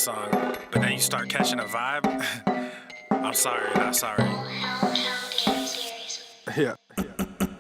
song, but then you start catching a vibe. I'm sorry, not sorry. Yeah.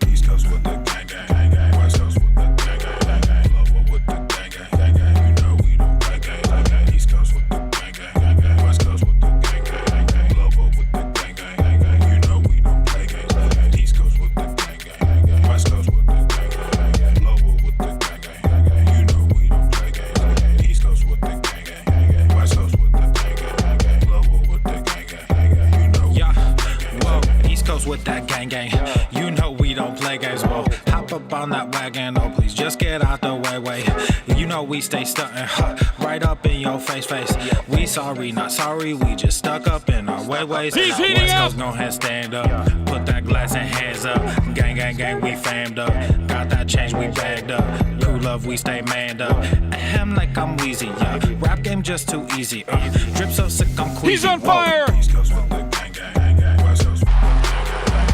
East Coast with the gang, gang, gang. West Coast with the gang, gang, gang, gang. Lower with the gang, gang, gang, gang. You know we don't play gang, gang, gang. East Coast with the gang, gang, gang, gang. West Coast with the gang, gang, gang, gang. Lower with the gang, gang, gang, gang. You know we don't play gang, gang, gang. East Coast with the gang, gang, gang, gang. West Coast with the gang, gang, gang, gang. Lower with the gang, gang, gang, gang. You know we don't play gang, gang, gang. East Coast with the gang, gang, gang, gang. West Coast with the gang, gang, gang, gang. Lower with the gang, gang, gang, gang. You know. Yeah. Whoa. East Coast with that gang, gang. You know we don't play games. Whoa. Hop up on that wagon. Oh, please just get out the way. You know we stay stuntin'. Right up in your face. We sorry, not sorry. We just stuck up in our ways. He's heating West up. Coast gon' head stand up. Put that glass and hands up. Gang, gang, gang, we famed up. Got that change, we bagged up. True love, we stay manned up. Ahem like I'm wheezy, yeah. Rap game just too easy. Drip so sick, I'm queasy. He's on fire. Whoa. East Coast with the gang, gang, gang, gang. West Coast with the gang,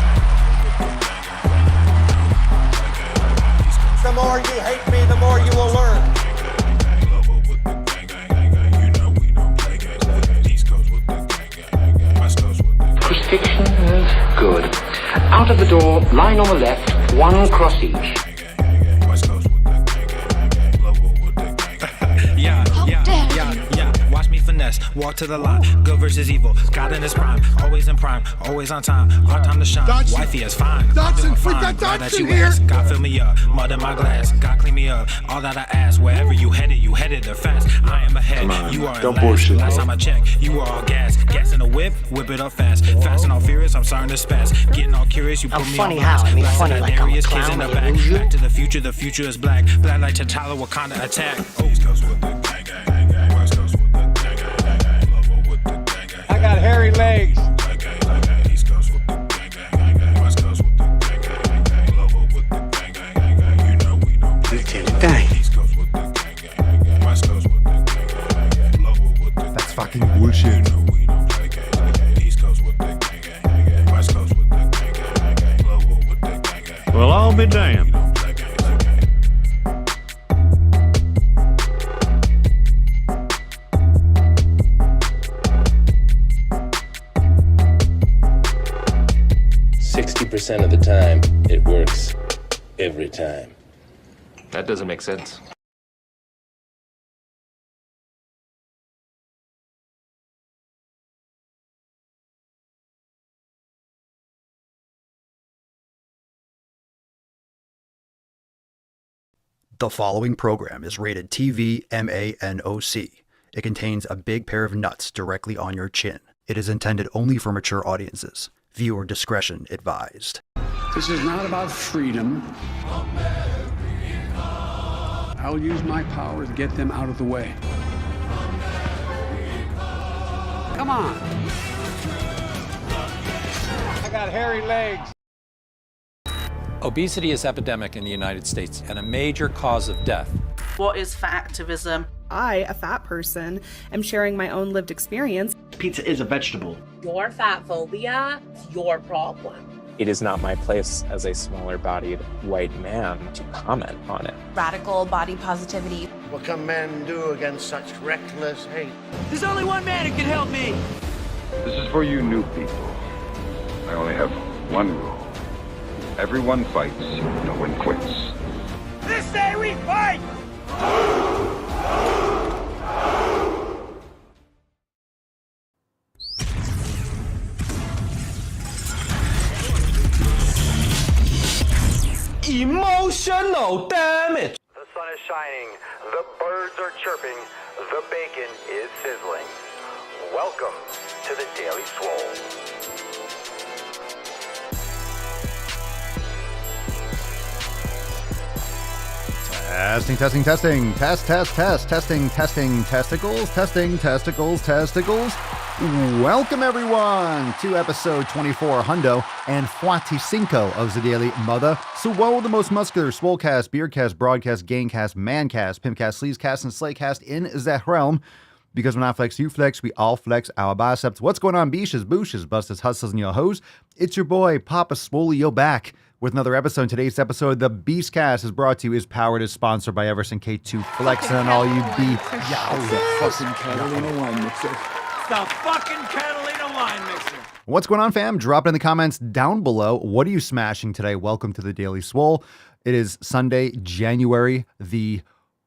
The more you hate me, the more you will learn. Crucifixion is good. Out of the door, line on the left, one cross each. Yeah. Watch me finesse, walk to the line. Good versus evil, God in his prime. Always in prime, always on time. Our time to shine. Dodson. Wifey is fine. Dodson, I'm we fine. got Glad that Dodson you here. asked. God fill me up, mud in my glass. God clean me up, all that I ask. Wherever you headed there fast. I am ahead, you are in don't last. bullshit, Last bro. time I checked, you were all gas. Gas in the whip it up fast. Fast and all furious, I'm starting to spaz. Getting all curious, you put I'm me funny on how? blast. I mean Blast funny in like the I'm a Darius, clown, kids in the like back. Hoosier. Back to the future is black. Black like T'Challa, Wakanda attack. East Coast with the gang, gang, gang, gang. West Coast with the gang, gang, gang, gang. Lower with the gang, gang, gang. I got hairy legs. East Coast with the gang, gang, gang, gang. West Coast with the gang, gang, gang, gang. Lower with the gang, gang, gang, gang. You know we don't play gang, gang, gang. East Coast with the gang, gang, gang, gang. West Coast with the gang, gang, gang, gang. Lower with the That's gang, fucking gang, gang. bullshit. You know we don't play gang, gang, gang. East Coast with the gang, gang, gang, gang. West Coast with the gang, gang, gang, gang. Lower with the gang, gang, gang. Well, I'll be damned. We don't play gang, gang, gang. %60 of the time, it works every time. That doesn't make sense. The following program is rated TV MANOC. It contains a big pair of nuts directly on your chin. It is intended only for mature audiences. Viewer discretion advised. This is not about freedom. I'll use my power to get them out of the way. Come on. I got hairy legs. Obesity is epidemic in the United States and a major cause of death. What is fat activism? I, a fat person, am sharing my own lived experience. Pizza is a vegetable. Your fat phobia is your problem. It is not my place as a smaller-bodied white man to comment on it. Radical body positivity. What can men do against such reckless hate? There's only one man who can help me. This is for you new people. I only have one rule. Everyone fights, no one quits. This day we fight! Emotional damage. The sun is shining, the birds are chirping, the bacon is sizzling. Welcome to the Daily Swole. Testing. Testing, testicles. Welcome, everyone, to episode 24 Hundo and 45 of the Daily Mother Swole, the most muscular swolecast, beercast, broadcast, gangcast, mancast, pimpcast, sleazecast, and slaycast in that realm. Because when I flex, you flex, we all flex our biceps. What's going on, beaches, booshes, busters, hustlers, and your hoes? It's your boy, Papa Swolio, back with another episode. Today's episode, the Beastcast, is brought to you, is powered, is sponsored by Everson K2 Flexing on all you Fucking Catalina wine mixer. The fucking Catalina wine mixer. What's going on, fam? Drop it in the comments down below. What are you smashing today? Welcome to the Daily Swole. It is Sunday, January the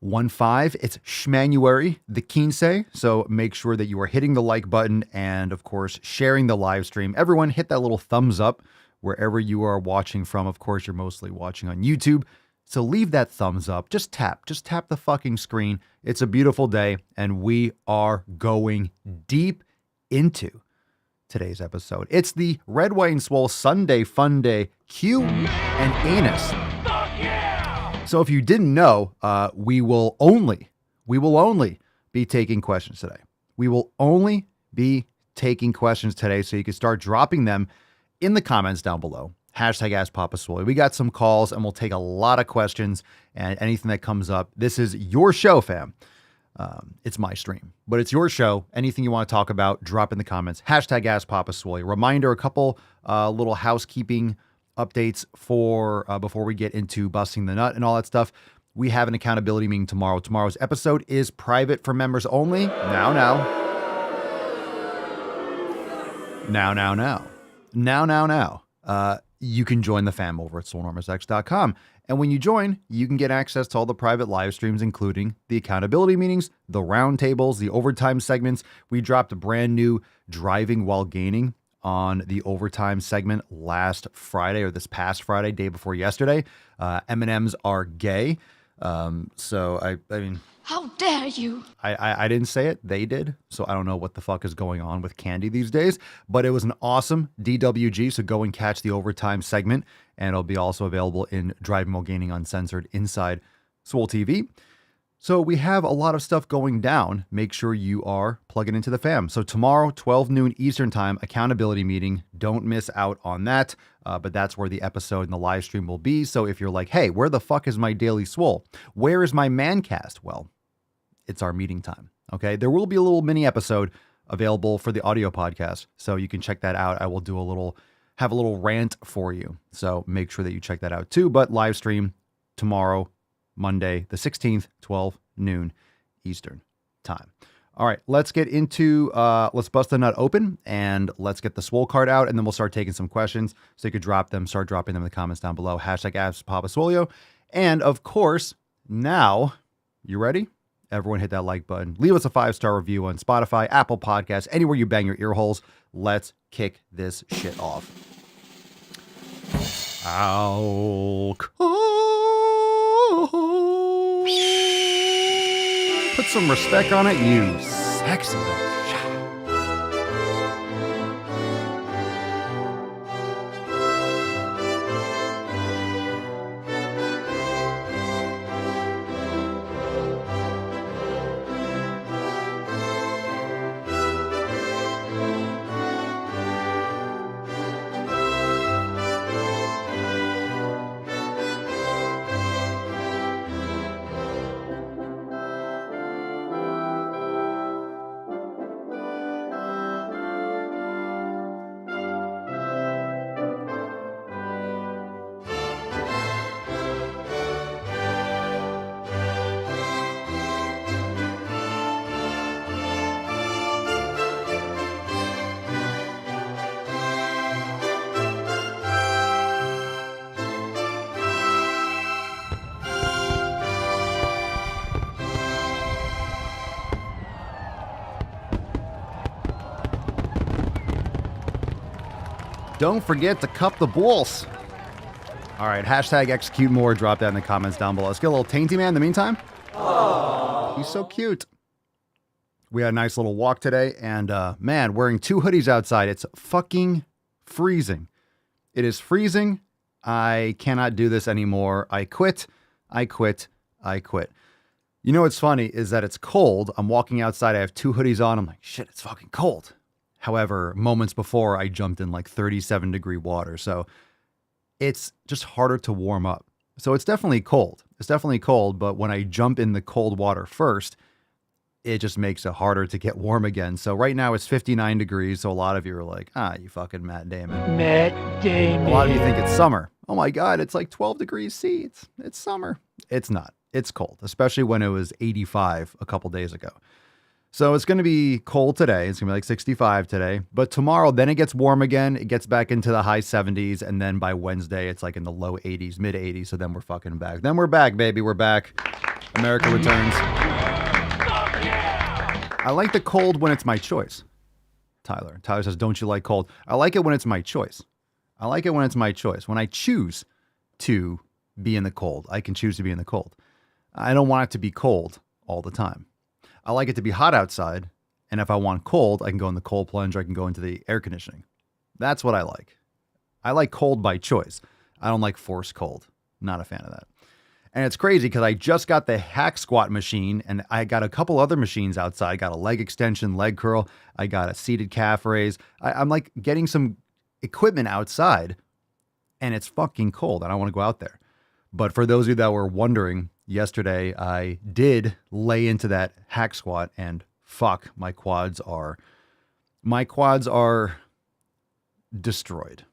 1-5. It's Schmanuary the 15. So make sure that you are hitting the like button and, of course, sharing the live stream. Everyone hit that little thumbs up wherever you are watching from. Of course, you're mostly watching on YouTube. So leave that thumbs up. Just tap the fucking screen. It's a beautiful day, and we are going deep into today's episode. It's the Red, White, and Swole Sunday Fun Day Q and Anus. So if you didn't know, we will only be taking questions today. We will only be taking questions today, so you can start dropping them in the comments down below. Hashtag Ask Papa Swole. We got some calls, and we'll take a lot of questions and anything that comes up. This is your show, fam. It's my stream, but it's your show. Anything you want to talk about, drop in the comments. Hashtag Ask Papa Swole. Reminder, a couple little housekeeping updates for before we get into busting the nut and all that stuff. We have an accountability meeting tomorrow. Tomorrow's episode is private for members only. Now. You can join the fam over at SwoleNormousX.com. And when you join, you can get access to all the private live streams, including the accountability meetings, the roundtables, the overtime segments. We dropped a brand new driving while gaining on the overtime segment last Friday, or this past Friday, day before yesterday. M&Ms are gay. So I mean, how dare you? I didn't say it. They did. So I don't know what the fuck is going on with candy these days, but it was an awesome DWG. So go and catch the overtime segment, and it'll be also available in Driving While Gaining Uncensored inside Swole TV. So we have a lot of stuff going down. Make sure you are plugging into the fam. So tomorrow, 12 noon Eastern time, accountability meeting. Don't miss out on that. But that's where the episode and the live stream will be. So if you're like, hey, where the fuck is my Daily Swole? Where is my Mancast? Well, it's our meeting time. Okay. There will be a little mini episode available for the audio podcast. So you can check that out. I will have a little rant for you. So make sure that you check that out too. But live stream tomorrow, Monday, the 16th, 12 noon Eastern time. All right, let's get into, let's bust the nut open and let's get the Swole card out, and then we'll start taking some questions. So you could start dropping them in the comments down below. Hashtag Ask Papa Swolio. And of course, now, you ready? Everyone hit that like button. Leave us a 5-star review on Spotify, Apple Podcasts, anywhere you bang your ear holes. Let's kick this shit off. Ow. Put some respect on it, you sexy bitch. Don't forget to cup the balls. All right, hashtag execute more. Drop that in the comments down below. Let's get a little Tainty Man in the meantime. Aww. He's so cute. We had a nice little walk today, and man, wearing 2 hoodies outside. It's fucking freezing. It is freezing. I cannot do this anymore. I quit. You know what's funny is that it's cold. I'm walking outside. I have 2 hoodies on. I'm like, shit, it's fucking cold. However, moments before, I jumped in like 37-degree water. So it's just harder to warm up. So it's definitely cold. But when I jump in the cold water first, it just makes it harder to get warm again. So right now it's 59 degrees. So a lot of you are like, you fucking Matt Damon. Matt Damon. A lot of you think it's summer. Oh my God, it's like 12 degrees C. It's summer. It's not. It's cold, especially when it was 85 a couple days ago. So it's going to be cold today. It's going to be like 65 today. But tomorrow, then it gets warm again. It gets back into the high 70s. And then by Wednesday, it's like in the low 80s, mid 80s. So then we're fucking back. Then we're back, baby. We're back. America returns. I like the cold when it's my choice. Tyler says, don't you like cold? I like it when it's my choice. I like it when it's my choice. When I choose to be in the cold, I can choose to be in the cold. I don't want it to be cold all the time. I like it to be hot outside, and if I want cold, I can go in the cold plunge, or I can go into the air conditioning. That's what I like. I like cold by choice. I don't like forced cold. Not a fan of that. And it's crazy because I just got the hack squat machine, and I got a couple other machines outside. I got a leg extension, leg curl. I got a seated calf raise. I'm like getting some equipment outside, and it's fucking cold. I don't want to go out there. But for those of you that were wondering, yesterday I did lay into that hack squat, and fuck, my quads are destroyed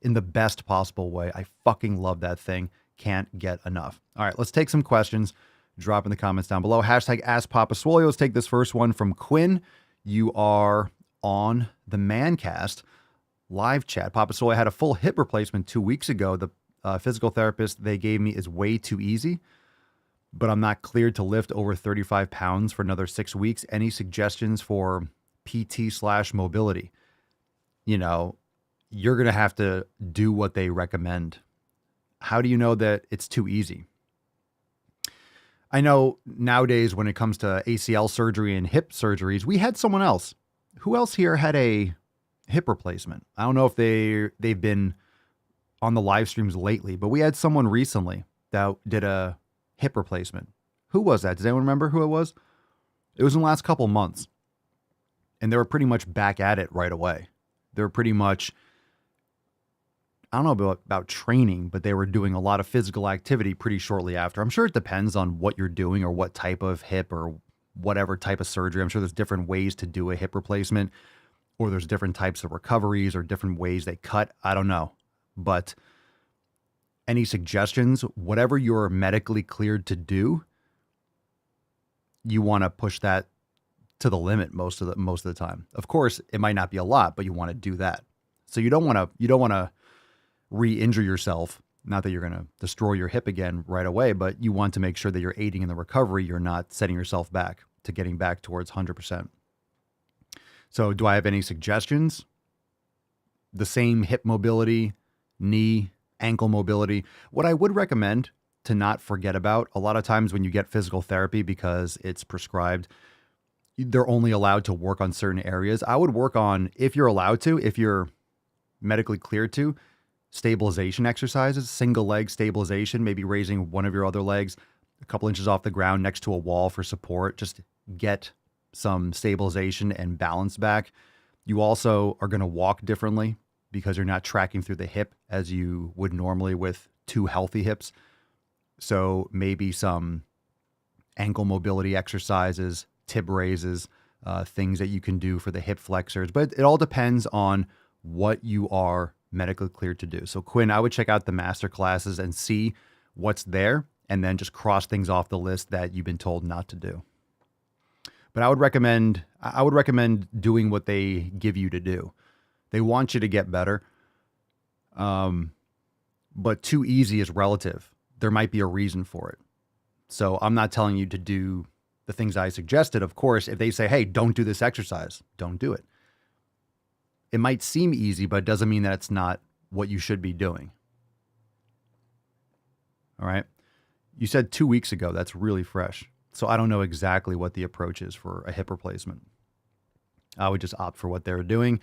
in the best possible way. I fucking love that thing. Can't get enough. All right, let's take some questions. Drop in the comments down below. Hashtag Ask Papa Swolio. Let's take this first one from Quinn. You are on the Mancast live chat. Papa Swolio had a full hip replacement 2 weeks ago. The physical therapist they gave me is way too easy, but I'm not cleared to lift over 35 pounds for another 6 weeks. Any suggestions for PT/mobility? You know, you're going to have to do what they recommend. How do you know that it's too easy? I know nowadays when it comes to ACL surgery and hip surgeries, we had someone else. Who else here had a hip replacement? I don't know if they've been on the live streams lately, but we had someone recently that did a hip replacement. Who was that? Does anyone remember who it was? It was in the last couple months, and they were pretty much back at it right away. They were pretty much, I don't know about training, but they were doing a lot of physical activity pretty shortly after. I'm sure it depends on what you're doing or what type of hip or whatever type of surgery. I'm sure there's different ways to do a hip replacement, or there's different types of recoveries or different ways they cut. I don't know. But any suggestions, whatever you're medically cleared to do, you want to push that to the limit most of the time. Of course, it might not be a lot, but you want to do that. So you don't want to re-injure yourself. Not that you're going to destroy your hip again right away, but you want to make sure that you're aiding in the recovery. You're not setting yourself back to getting back towards 100%. So do I have any suggestions? The same hip mobility, knee, ankle mobility. What I would recommend to not forget about, a lot of times when you get physical therapy because it's prescribed, they're only allowed to work on certain areas. I would work on, if you're allowed to, if you're medically cleared to, stabilization exercises, single leg stabilization, maybe raising one of your other legs a couple inches off the ground next to a wall for support. Just get some stabilization and balance back. You also are going to walk differently because you're not tracking through the hip as you would normally with two healthy hips. So maybe some ankle mobility exercises, tib raises, things that you can do for the hip flexors. But it all depends on what you are medically cleared to do. So Quinn, I would check out the master classes and see what's there, and then just cross things off the list that you've been told not to do. But I would recommend doing what they give you to do. They want you to get better. But too easy is relative. There might be a reason for it. So I'm not telling you to do the things I suggested. Of course, if they say, hey, don't do this exercise, don't do it. It might seem easy, but it doesn't mean that it's not what you should be doing. All right. You said 2 weeks ago. That's really fresh. So I don't know exactly what the approach is for a hip replacement. I would just opt for what they're doing.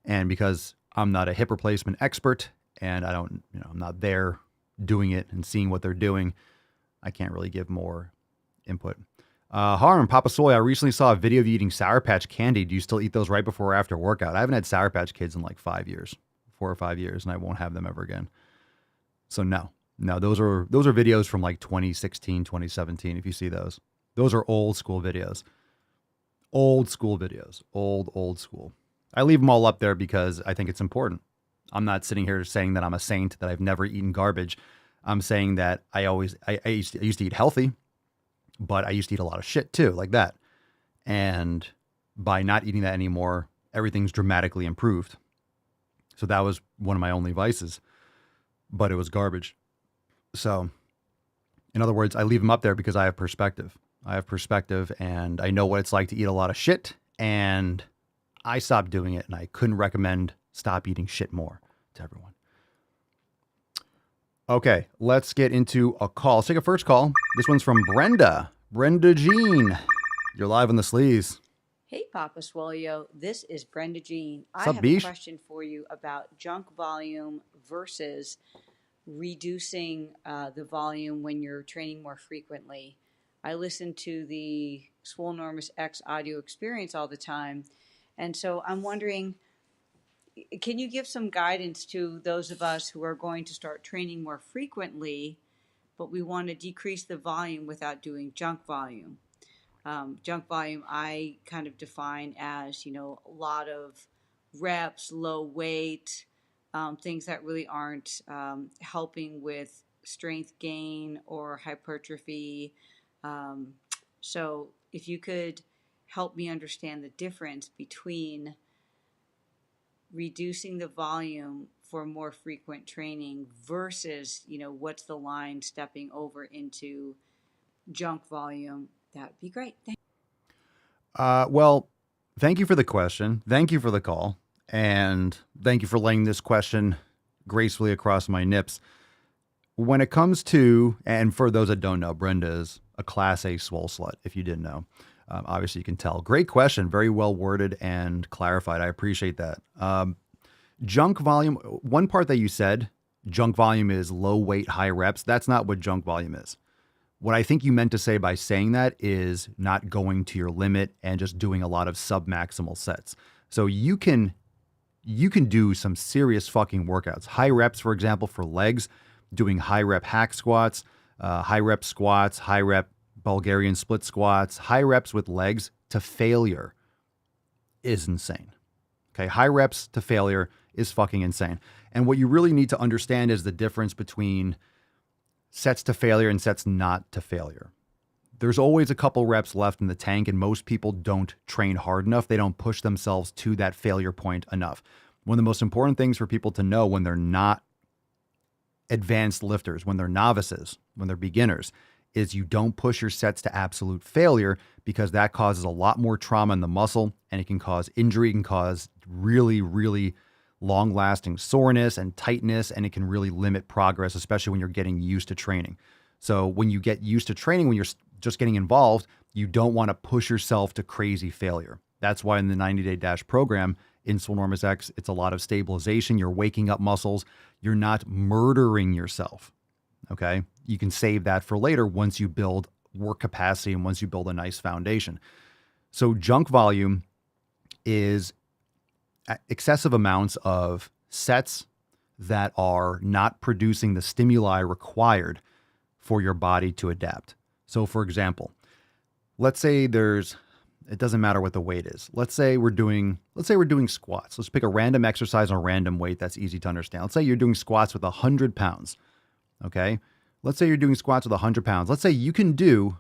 And because I'm not a hip replacement expert and I'm not there doing it and seeing what they're doing, I can't really give more input. Harm, Papa Soy, I recently saw a video of you eating Sour Patch candy. Do you still eat those right before or after workout? I haven't had Sour Patch Kids in like 5 years, 4 or 5 years, and I won't have them ever again. So no, those are videos from like 2016, 2017, if you see those. Those are old school videos. Old school videos. Old school. I leave them all up there because I think it's important. I'm not sitting here saying that I'm a saint, that I've never eaten garbage. I'm saying that I used to eat healthy, but I used to eat a lot of shit too, like that. And by not eating that anymore, everything's dramatically improved. So that was one of my only vices, but it was garbage. So in other words, I leave them up there because I have perspective. I have perspective and I know what it's like to eat a lot of shit, and I stopped doing it, and I couldn't recommend stop eating shit more to everyone. Okay, let's get into a call. Let's take a first call. This one's from Brenda. Brenda Jean. You're live on the sleaze. Hey, Papa Swolio. This is Brenda Jean. I Sup, have Beesh? a question for you about junk volume versus reducing the volume when you're training more frequently. I listen to the Swolenormous X audio experience all the time, and so I'm wondering, can you give some guidance to those of us who are going to start training more frequently, but we want to decrease the volume without doing junk volume? Junk volume I kind of define as, a lot of reps, low weight, things that really aren't helping with strength gain or hypertrophy. So if you could help me understand the difference between reducing the volume for more frequent training versus, what's the line stepping over into junk volume, that would be great. Thanks. Well, thank you for the question. Thank you for the call. And thank you for laying this question gracefully across my nips. When it comes to, and for those that don't know, Brenda is a Class A swole slut, if you didn't know. Obviously, you can tell. Great question. Very well worded and clarified. I appreciate that. Junk volume, one part that you said, junk volume is low weight, high reps. That's not what junk volume is. What I think you meant to say by saying that is not going to your limit and just doing a lot of submaximal sets. So you can do some serious fucking workouts. High reps, for example, for legs, doing high rep hack squats, high rep squats, high rep Bulgarian split squats, high reps with legs to failure is insane. Okay, high reps to failure is fucking insane. And what you really need to understand is the difference between sets to failure and sets not to failure. There's always a couple reps left in the tank, and most people don't train hard enough. They don't push themselves to that failure point enough. One of the most important things for people to know when they're not advanced lifters, when they're novices, when they're beginners, is you don't push your sets to absolute failure, because that causes a lot more trauma in the muscle, and it can cause injury, it can cause really, really long-lasting soreness and tightness, and it can really limit progress, especially when you're getting used to training. So when you get used to training, when you're just getting involved, you don't want to push yourself to crazy failure. That's why in the 90-day dash program in Swolenormous X, it's a lot of stabilization. You're waking up muscles. You're not murdering yourself. Okay. You can save that for later once you build work capacity and once you build a nice foundation. So junk volume is excessive amounts of sets that are not producing the stimuli required for your body to adapt. So for example, let's say it doesn't matter what the weight is. Let's say we're doing squats. Let's pick a random exercise on a random weight that's easy to understand. Let's say you're doing squats with 100 pounds. Okay. Let's say you're doing squats with 100 pounds. Let's say you can do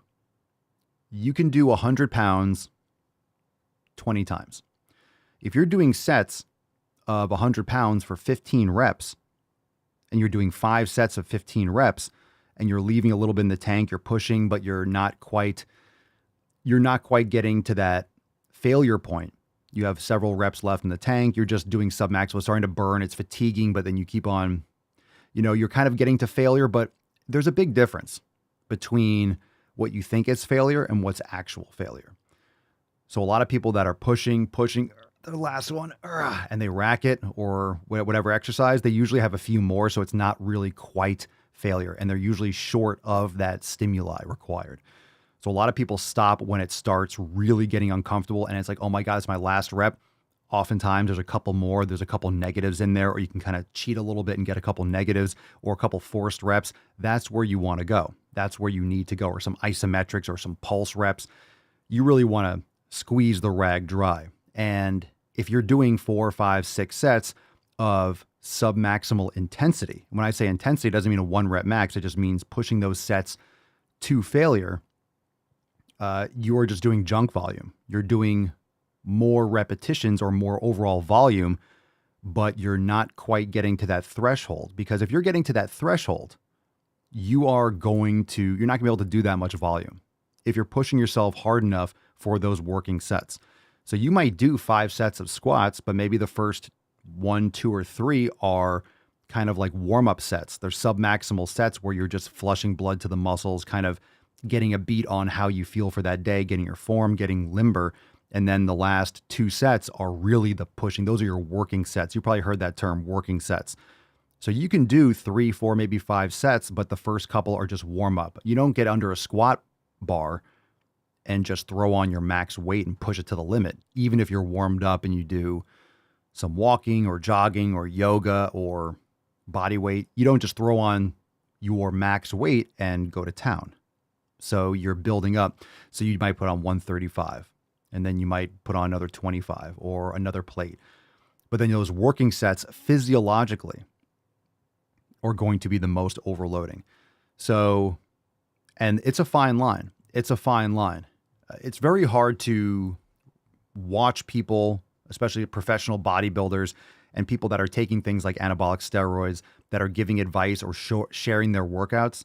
100 pounds 20 times. If you're doing sets of 100 pounds for 15 reps, and you're doing 5 sets of 15 reps, and you're leaving a little bit in the tank, you're pushing, but you're not quite getting to that failure point. You have several reps left in the tank. You're just doing submaximal, starting to burn. It's fatiguing, but then you keep on, you're kind of getting to failure, but there's a big difference between what you think is failure and what's actual failure. So a lot of people that are pushing the last one, and they rack it or whatever exercise, they usually have a few more, so it's not really quite failure, and they're usually short of that stimuli required. So a lot of people stop when it starts really getting uncomfortable, and it's like, oh my God, it's my last rep. Oftentimes there's a couple more, there's a couple negatives in there, or you can kind of cheat a little bit and get a couple negatives or a couple forced reps. That's where you want to go. that's where you need to go, or some isometrics or some pulse reps. You really want to squeeze the rag dry. And if you're doing 4, 5, 6 sets of submaximal intensity, when I say intensity, it doesn't mean a 1 rep max. It just means pushing those sets to failure. You're just doing junk volume. You're doing more repetitions or more overall volume, but you're not quite getting to that threshold. Because if you're getting to that threshold, you're not going to be able to do that much volume if you're pushing yourself hard enough for those working sets. So you might do 5 sets of squats, but maybe the first 1, 2, or 3 are kind of like warm-up sets. They're submaximal sets where you're just flushing blood to the muscles, kind of getting a beat on how you feel for that day, getting your form, getting limber. And then the last 2 sets are really the pushing. Those are your working sets. You probably heard that term, working sets. So you can do 3, 4, maybe 5 sets, but the first couple are just warm up. You don't get under a squat bar and just throw on your max weight and push it to the limit. Even if you're warmed up and you do some walking or jogging or yoga or body weight, you don't just throw on your max weight and go to town. So you're building up. So you might put on 135 and then you might put on another 25 or another plate. But then those working sets physiologically are going to be the most overloading. So, and it's a fine line. It's a fine line. It's very hard to watch people, especially professional bodybuilders and people that are taking things like anabolic steroids, that are giving advice or sharing their workouts,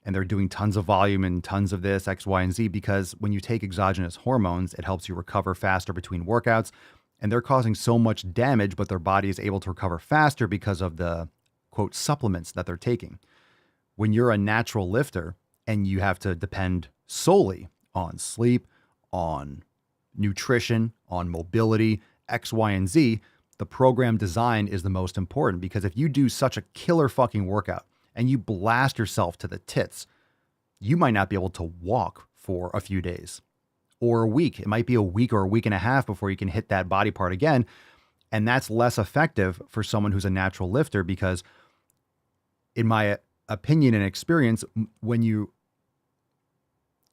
and they're doing tons of volume and tons of this, X, Y, and Z, because when you take exogenous hormones, it helps you recover faster between workouts, and they're causing so much damage, but their body is able to recover faster because of the, quote, supplements that they're taking. When you're a natural lifter and you have to depend solely on sleep, on nutrition, on mobility, X, Y, and Z, the program design is the most important, because if you do such a killer fucking workout and you blast yourself to the tits, you might not be able to walk for a few days or a week. It might be a week or a week and a half before you can hit that body part again. And that's less effective for someone who's a natural lifter, because in my opinion and experience, when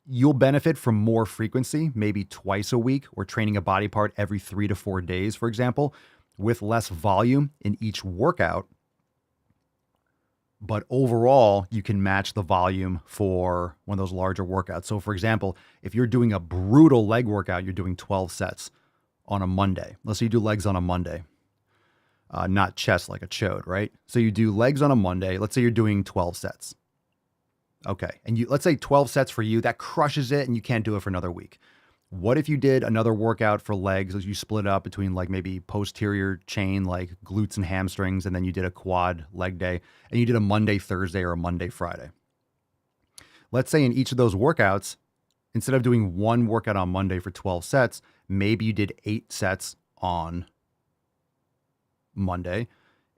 you'll benefit from more frequency, maybe twice a week, or training a body part every 3 to 4 days, for example, with less volume in each workout. But overall, you can match the volume for one of those larger workouts. So for example, if you're doing a brutal leg workout, you're doing 12 sets on a Monday. Let's say you do legs on a Monday, not chest like a chode, right? So you do legs on a Monday. Let's say you're doing 12 sets. Okay. And let's say 12 sets for you, that crushes it and you can't do it for another week. What if you did another workout for legs, as you split up between like maybe posterior chain, like glutes and hamstrings, and then you did a quad leg day, and you did a Monday, Thursday, or a Monday, Friday. Let's say in each of those workouts, instead of doing one workout on Monday for 12 sets, maybe you did 8 sets on Monday,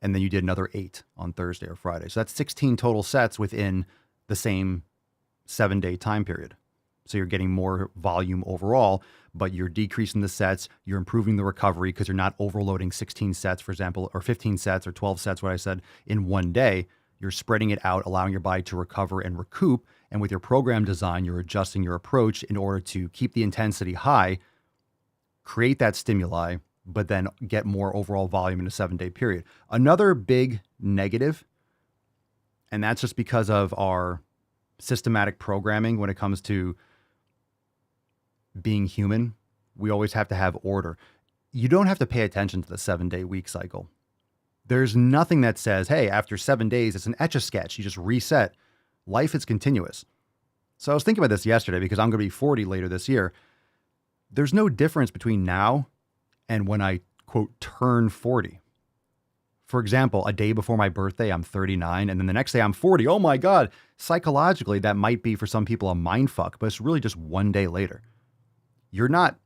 and then you did another 8 on Thursday or Friday. So that's 16 total sets within the same 7-day time period. So you're getting more volume overall, but you're decreasing the sets, you're improving the recovery because you're not overloading 16 sets, for example, or 15 sets or 12 sets, what I said, in one day. You're spreading it out, allowing your body to recover and recoup. And with your program design, you're adjusting your approach in order to keep the intensity high, create that stimuli, but then get more overall volume in a 7-day period. Another big negative, and that's just because of our systematic programming when it comes to being human, we always have to have order. You don't have to pay attention to the 7-day week cycle. There's nothing that says, hey, after 7 days, it's an etch-a-sketch. You just reset. Life is continuous. So I was thinking about this yesterday because I'm going to be 40 later this year. There's no difference between now and when I, quote, turn 40. For example, a day before my birthday, I'm 39, and then the next day I'm 40. Oh my God. Psychologically, that might be for some people a mind fuck, but it's really just one day later. You're not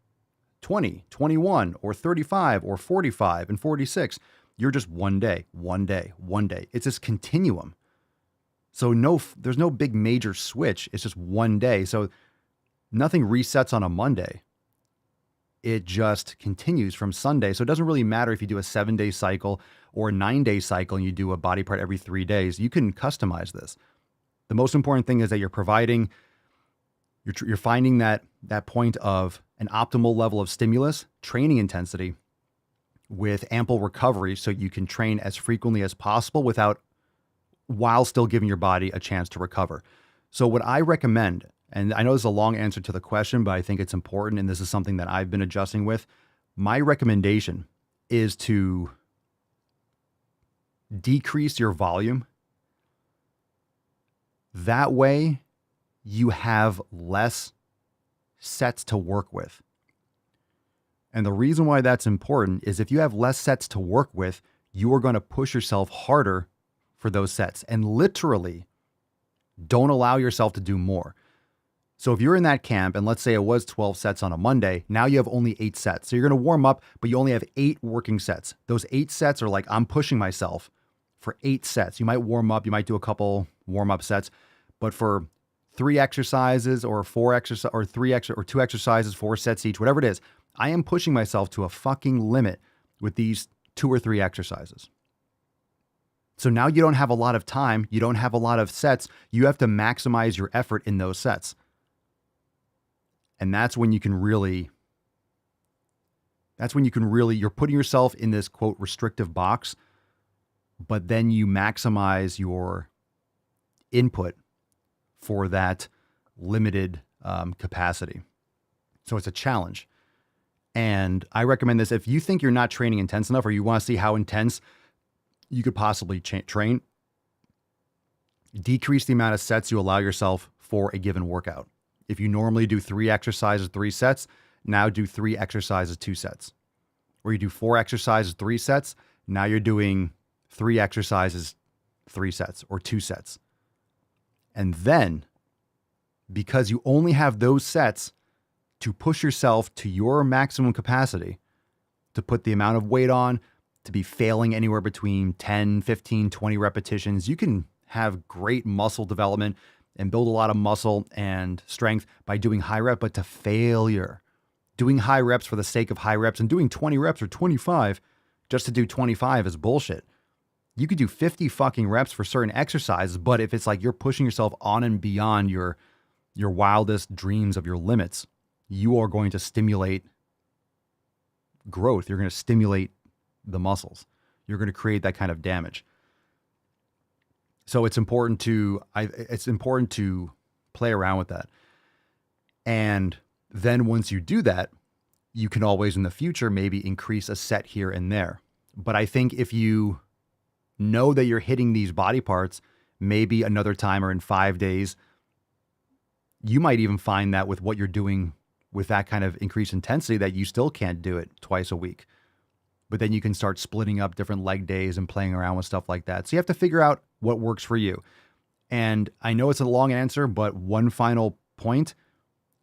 20, 21, or 35, or 45, and 46. You're just one day, one day, one day. It's this continuum. So there's no big major switch. It's just one day. So nothing resets on a Monday. It just continues from Sunday. So it doesn't really matter if you do a 7-day cycle or a 9-day cycle and you do a body part every 3 days. You can customize this. The most important thing is that you're finding that point of an optimal level of stimulus, training intensity, with ample recovery so you can train as frequently as possible while still giving your body a chance to recover. So what I recommend, and I know this is a long answer to the question, but I think it's important, and this is something that I've been adjusting with. My recommendation is to decrease your volume. That way, you have less sets to work with. And the reason why that's important is if you have less sets to work with, you are going to push yourself harder for those sets, and literally don't allow yourself to do more. So if you're in that camp, and let's say it was 12 sets on a Monday, now you have only 8 sets. So you're going to warm up, but you only have 8 working sets. Those 8 sets are like, I'm pushing myself for 8 sets. You might warm up, you might do a couple warm-up sets, but for 3 exercises or 2 exercises, 4 sets each, whatever it is, I am pushing myself to a fucking limit with these 2 or 3 exercises. So now you don't have a lot of time, you don't have a lot of sets, you have to maximize your effort in those sets. And that's when you can really, you're putting yourself in this quote restrictive box, but then you maximize your input for that limited capacity. So it's a challenge. And I recommend this if you think you're not training intense enough, or you want to see how intense you could possibly train, decrease the amount of sets you allow yourself for a given workout. If you normally do 3 exercises, 3 sets, now do 3 exercises, 2 sets. Or you do 4 exercises, 3 sets, now you're doing 3 exercises, 3 sets, or 2 sets. And then, because you only have those sets to push yourself to your maximum capacity, to put the amount of weight on, to be failing anywhere between 10, 15, 20 repetitions, you can have great muscle development and build a lot of muscle and strength by doing high rep, but to failure. Doing high reps for the sake of high reps and doing 20 reps or 25 just to do 25 is bullshit. You could do 50 fucking reps for certain exercises, but if it's like you're pushing yourself on and beyond your wildest dreams of your limits, you are going to stimulate growth. You're going to stimulate the muscles. You're going to create that kind of damage. So it's important to play around with that. And then once you do that, you can always in the future maybe increase a set here and there. But I think if you know that you're hitting these body parts, maybe another time or in 5 days, you might even find that with what you're doing with that kind of increased intensity that you still can't do it twice a week. But then you can start splitting up different leg days and playing around with stuff like that. So you have to figure out what works for you. And I know it's a long answer, but one final point,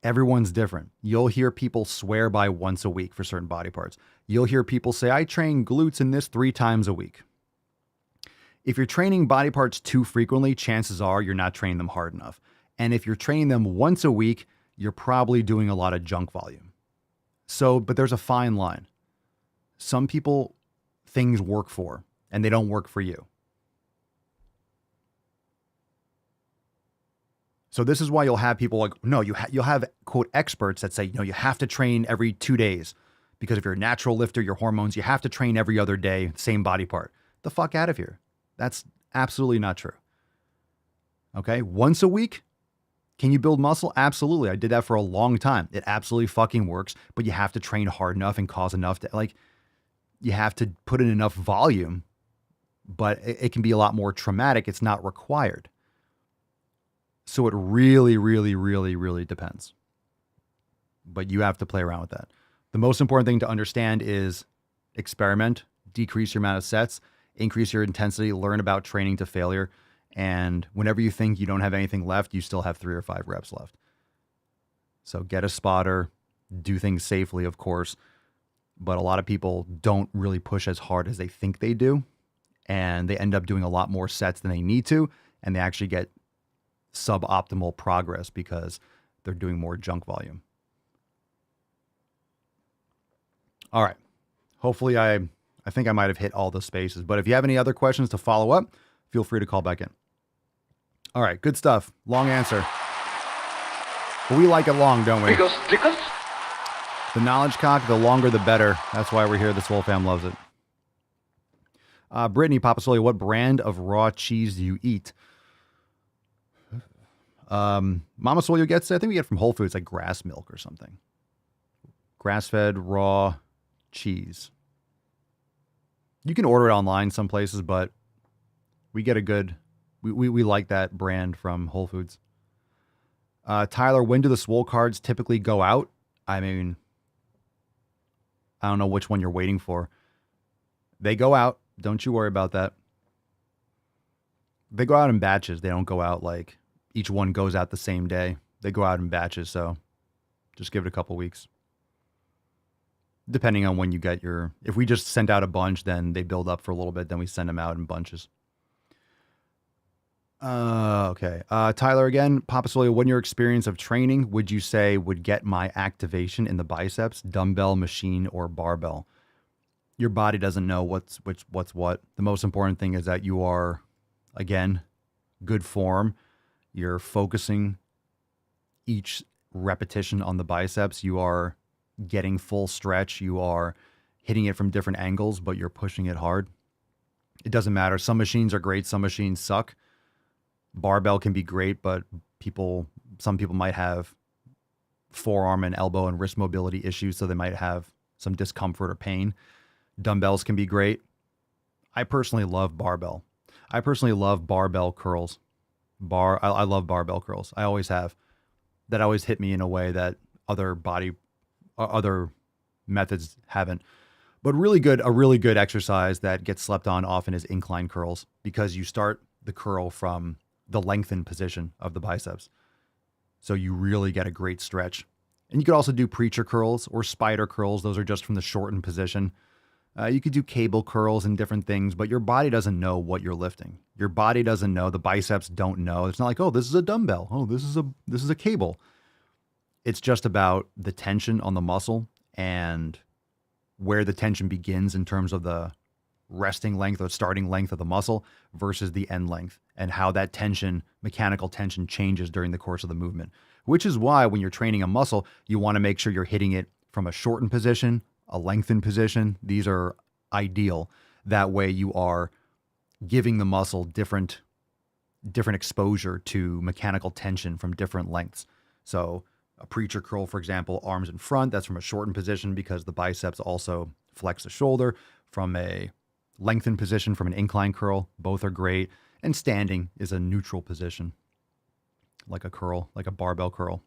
everyone's different. You'll hear people swear by once a week for certain body parts. You'll hear people say, I train glutes in this 3 times a week. If you're training body parts too frequently, chances are you're not training them hard enough. And if you're training them once a week, you're probably doing a lot of junk volume. So, but there's a fine line. Some people, things work for, and they don't work for you. So this is why you'll have people like, no, you'll have quote experts that say, you have to train every 2 days because if you're a natural lifter, your hormones, you have to train every other day, same body part. The fuck out of here. That's absolutely not true. Okay. Once a week, can you build muscle? Absolutely. I did that for a long time. It absolutely fucking works, but you have to train hard enough and cause enough to you have to put in enough volume, but it can be a lot more traumatic. It's not required. So it really, really, really, really depends. But you have to play around with that. The most important thing to understand is experiment, decrease your amount of sets, increase your intensity, learn about training to failure. And whenever you think you don't have anything left, you still have 3 or 5 reps left. So get a spotter, do things safely, of course. But a lot of people don't really push as hard as they think they do. And they end up doing a lot more sets than they need to. And they actually get suboptimal progress because they're doing more junk volume. All right. Hopefully I think I might have hit all the spaces. But if you have any other questions to follow up, feel free to call back in. All right, good stuff. Long answer. But we like it long, don't we? Because The knowledge cock, the longer the better. That's why we're here. The Swole fam loves it. Brittany, Papa Swolio, what brand of raw cheese do you eat? Mama Swolio gets it. I think we get it from Whole Foods, like grass milk or something. Grass-fed raw cheese. You can order it online some places, but we get a good... We like that brand from Whole Foods. Tyler, when do the Swole cards typically go out? I mean, I don't know which one you're waiting for. They go out. Don't you worry about that. They go out in batches. They don't go out like each one goes out the same day. They go out in batches, so just give it a couple weeks. Depending on when you get your... If we just send out a bunch, then they build up for a little bit, then we send them out in bunches. Okay. Tyler again, Papa Swolio, what in your experience of training would you say would get my activation in the biceps, dumbbell, machine, or barbell? Your body doesn't know what's what. The most important thing is that you are, again, good form. You're focusing each repetition on the biceps. You are getting full stretch. You are hitting it from different angles, but you're pushing it hard. It doesn't matter. Some machines are great. Some machines suck. Barbell can be great, but some people might have forearm and elbow and wrist mobility issues, so they might have some discomfort or pain. Dumbbells can be great. I personally love barbell. I personally love barbell curls. I love barbell curls. I always have. That always hit me in a way that other methods haven't. But a really good exercise that gets slept on often is incline curls, because you start the curl from the lengthened position of the biceps. So you really get a great stretch. And you could also do preacher curls or spider curls. Those are just from the shortened position. You could do cable curls and different things, but your body doesn't know what you're lifting. Your body doesn't know. The biceps don't know. It's not like, oh, this is a dumbbell. Oh, this is a cable. It's just about the tension on the muscle and where the tension begins in terms of the resting length or starting length of the muscle versus the end length, and how that tension, mechanical tension, changes during the course of the movement. Which is why when you're training a muscle, you want to make sure you're hitting it from a shortened position, a lengthened position. These are ideal. That way you are giving the muscle different exposure to mechanical tension from different lengths. So a preacher curl, for example, arms in front, that's from a shortened position because the biceps also flex the shoulder. From a lengthened position, from an incline curl, both are great. And standing is a neutral position, like a curl, like a barbell curl.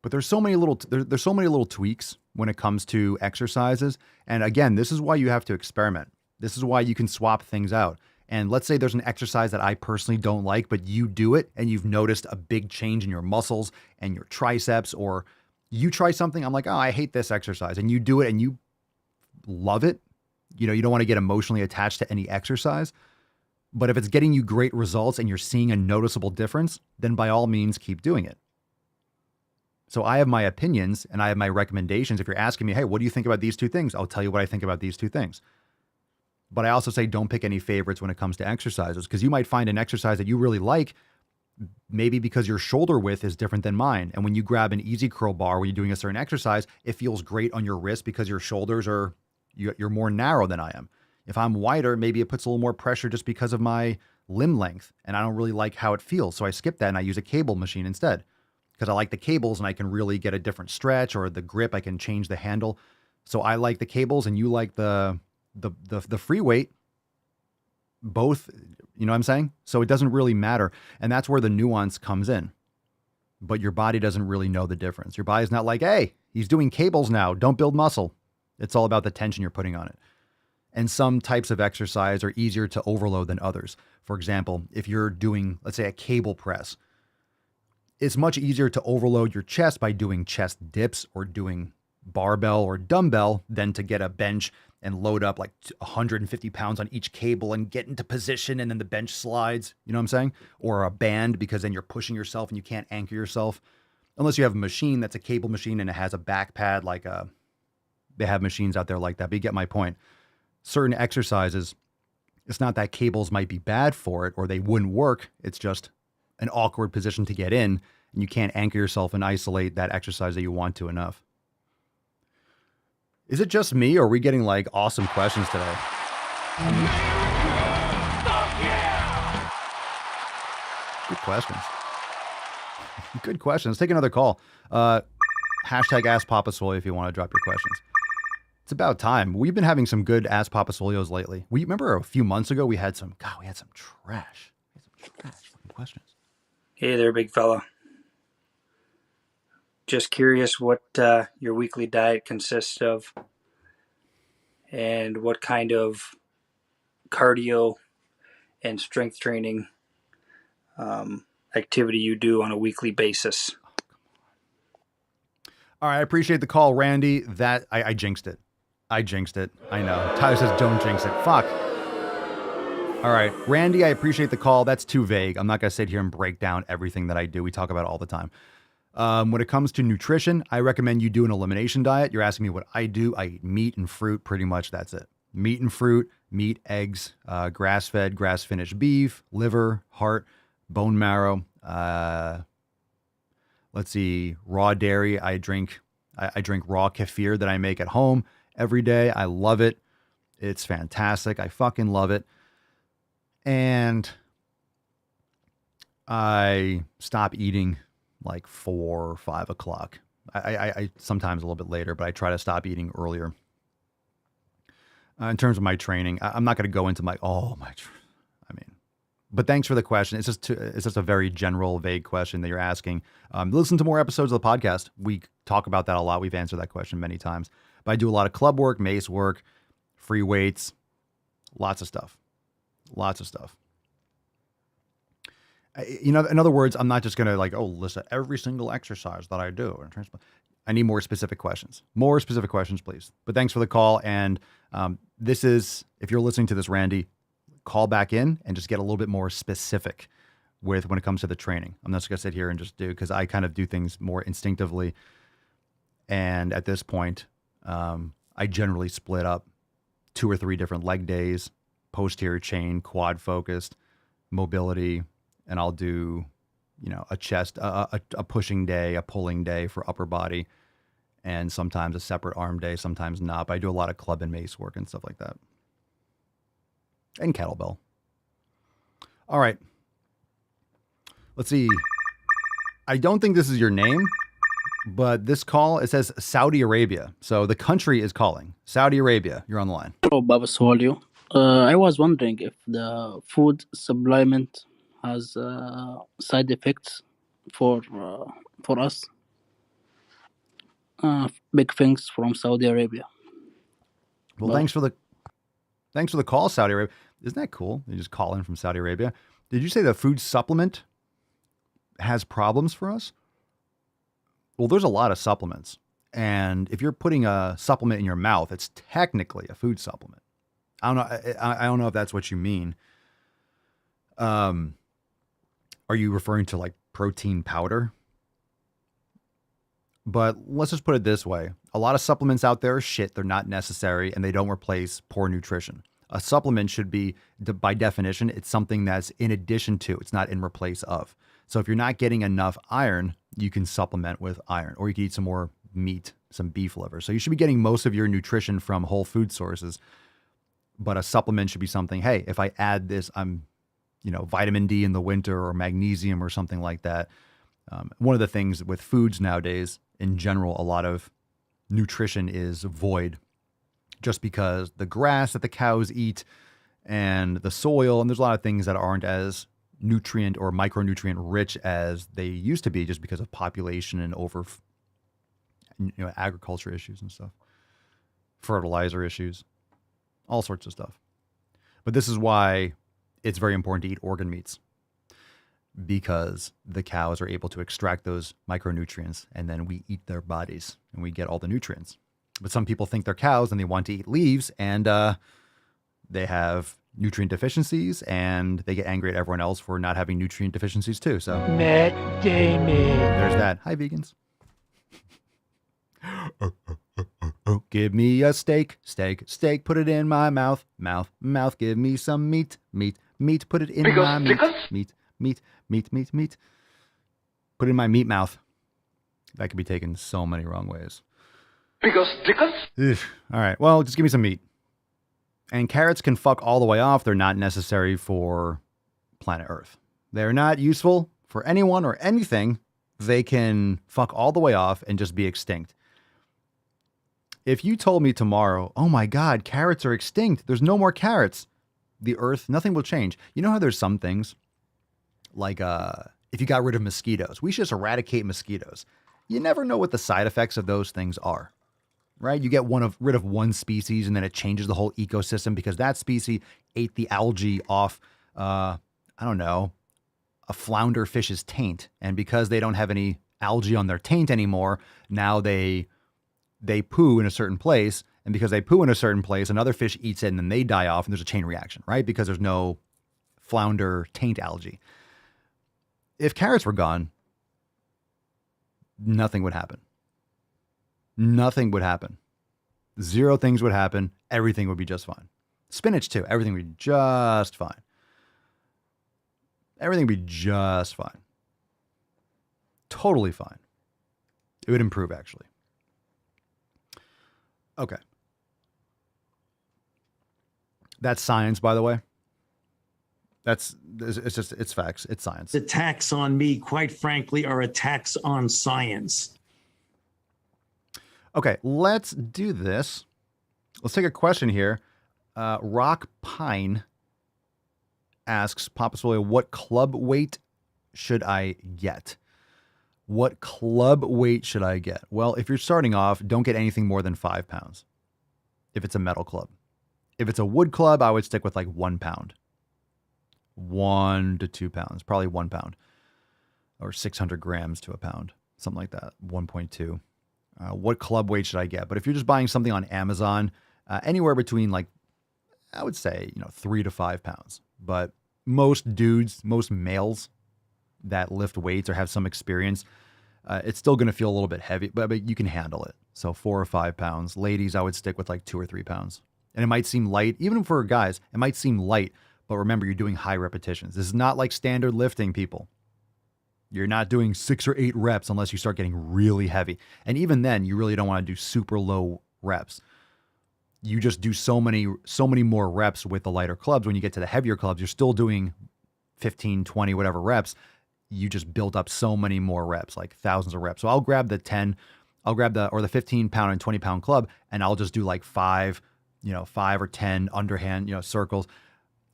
But there's so many little tweaks when it comes to exercises. And again, this is why you have to experiment. This is why you can swap things out. And let's say there's an exercise that I personally don't like, but you do it and you've noticed a big change in your muscles and your triceps, or you try something, I'm like, oh, I hate this exercise. And you do it and you love it. You know, you don't want to get emotionally attached to any exercise. But if it's getting you great results and you're seeing a noticeable difference, then by all means, keep doing it. So I have my opinions and I have my recommendations. If you're asking me, hey, what do you think about these two things? I'll tell you what I think about these two things. But I also say don't pick any favorites when it comes to exercises, because you might find an exercise that you really like, maybe because your shoulder width is different than mine. And when you grab an easy curl bar when you're doing a certain exercise, it feels great on your wrist because your shoulders are, you're more narrow than I am. If I'm wider, maybe it puts a little more pressure just because of my limb length, and I don't really like how it feels. So I skip that and I use a cable machine instead, because I like the cables and I can really get a different stretch, or the grip, I can change the handle. So I like the cables and you like the free weight, both, you know what I'm saying? So it doesn't really matter. And that's where the nuance comes in. But your body doesn't really know the difference. Your body's not like, hey, he's doing cables now, don't build muscle. It's all about the tension you're putting on it. And some types of exercise are easier to overload than others. For example, if you're doing, let's say, a cable press, it's much easier to overload your chest by doing chest dips or doing barbell or dumbbell than to get a bench and load up like 150 pounds on each cable and get into position and then the bench slides, you know what I'm saying? Or a band, because then you're pushing yourself and you can't anchor yourself. Unless you have a machine that's a cable machine and it has a back pad, they have machines out there like that, but you get my point. Certain exercises, It's not that cables might be bad for it or they wouldn't work. It's just an awkward position to get in, and you can't anchor yourself and isolate that exercise that you want to enough. Is it just me, or are we getting like awesome questions today? Good questions. Good questions. Let's take another call. Hashtag Ask Papa Swolio if you want to drop your questions. It's about time. We've been having some good Ask Papa Swolios lately. We remember a few months ago we had some trash. We had some trash fucking questions. Hey there, big fella. Just curious what your weekly diet consists of and what kind of cardio and strength training activity you do on a weekly basis. All right, I appreciate the call, Randy. That I jinxed it. I know. Tyler says don't jinx it. Fuck. All right, Randy, I appreciate the call. That's too vague. I'm not going to sit here and break down everything that I do. We talk about it all the time. When it comes to nutrition, I recommend you do an elimination diet. You're asking me what I do. I eat meat and fruit. Pretty much that's it. Meat and fruit, meat, eggs, grass-fed, grass-finished beef, liver, heart, bone marrow. Let's see, raw dairy. I drink raw kefir that I make at home every day. I love it. It's fantastic. I fucking love it. And I stop eating like 4 or 5 o'clock. I sometimes a little bit later, but I try to stop eating earlier. In terms of my training, I'm not going to go into but thanks for the question. It's just a very general, vague question that you're asking. Listen to more episodes of the podcast. We talk about that a lot. We've answered that question many times. But I do a lot of club work, mace work, free weights, lots of stuff. In other words, I'm not just going to list every single exercise that I do. I need more specific questions. More specific questions, please. But thanks for the call. And this is, if you're listening to this, Randy, call back in and just get a little bit more specific with when it comes to the training. I'm not just going to sit here and just do, because I kind of do things more instinctively. And at this point, I generally split up 2 or 3 different leg days, posterior chain, quad focused, mobility, and I'll do, a chest, a pushing day, a pulling day for upper body, and sometimes a separate arm day, sometimes not. But I do a lot of club and mace work and stuff like that. And kettlebell. All right. Let's see. I don't think this is your name, but this call, it says Saudi Arabia. So the country is calling. Saudi Arabia, you're on the line. Hello, Baba Swolio. I was wondering if the food supplement has side effects for us. Big thanks from Saudi Arabia. Well, Bye. Thanks for the call, Saudi Arabia. Isn't that cool? You just call in from Saudi Arabia. Did you say the food supplement has problems for us? Well, there's a lot of supplements. And if you're putting a supplement in your mouth, it's technically a food supplement. I don't know if that's what you mean. Are you referring to like protein powder? But let's just put it this way. A lot of supplements out there are shit. They're not necessary and they don't replace poor nutrition. A supplement should be, by definition, it's something that's in addition to, it's not in replace of. So if you're not getting enough iron, you can supplement with iron, or you can eat some more meat, some beef liver. So you should be getting most of your nutrition from whole food sources. But a supplement should be something, hey, if I add this, I'm, vitamin D in the winter or magnesium or something like that. One of the things with foods nowadays, in general, a lot of nutrition is void just because the grass that the cows eat and the soil, and there's a lot of things that aren't as nutrient or micronutrient rich as they used to be just because of population and agriculture issues and stuff, fertilizer issues, all sorts of stuff. But this is why it's very important to eat organ meats, because the cows are able to extract those micronutrients and then we eat their bodies and we get all the nutrients. But some people think they're cows and they want to eat leaves, and they have nutrient deficiencies and they get angry at everyone else for not having nutrient deficiencies too. So Matt Damon. There's that. Hi, vegans. Oh, give me a steak, steak, steak, put it in my mouth, mouth, mouth. Give me some meat, meat, meat, put it in my meat, meat, meat, meat, meat, meat. Put it in my meat mouth. That could be taken so many wrong ways. Ugh. All right, well, just give me some meat. And carrots can fuck all the way off. They're not necessary for planet Earth. They're not useful for anyone or anything. They can fuck all the way off and just be extinct. If you told me tomorrow, oh my God, carrots are extinct, there's no more carrots, the Earth, nothing will change. You know how there's some things like if you got rid of mosquitoes, we should just eradicate mosquitoes. You never know what the side effects of those things are, right? You get rid of one species and then it changes the whole ecosystem because that species ate the algae off, I don't know, a flounder fish's taint. And because they don't have any algae on their taint anymore, now they poo in a certain place. And because they poo in a certain place, another fish eats it and then they die off and there's a chain reaction, right? Because there's no flounder taint algae. If carrots were gone, nothing would happen. Nothing would happen. Zero things would happen. Everything would be just fine. Spinach too. Everything would be just fine. Everything would be just fine. Totally fine. It would improve, actually. Okay. That's science, by the way. It's facts. It's science. Attacks on me, quite frankly, are attacks on science. Okay, let's do this. Let's take a question here. Rock Pine asks, Papa Swolio, what club weight should I get? What club weight should I get? Well, if you're starting off, don't get anything more than 5 pounds. If it's a metal club. If it's a wood club, I would stick with like 1 pound. 1 to 2 pounds, probably 1 pound. Or 600 grams to a pound. Something like that, 1.2. What club weight should I get? But if you're just buying something on Amazon, anywhere between like, I would say, 3 to 5 pounds. But most dudes, most males that lift weights or have some experience, it's still going to feel a little bit heavy, but you can handle it. So 4 or 5 pounds. Ladies, I would stick with like 2 or 3 pounds. And it might seem light, even for guys, it might seem light, but remember, you're doing high repetitions. This is not like standard lifting, people. You're not doing 6 or 8 reps unless you start getting really heavy. And even then, you really don't want to do super low reps. You just do so many more reps with the lighter clubs. When you get to the heavier clubs, you're still doing 15, 20, whatever reps. You just build up so many more reps, like thousands of reps. So I'll grab the 15 pound and 20 pound club, and I'll just do like 5 or 10 underhand, circles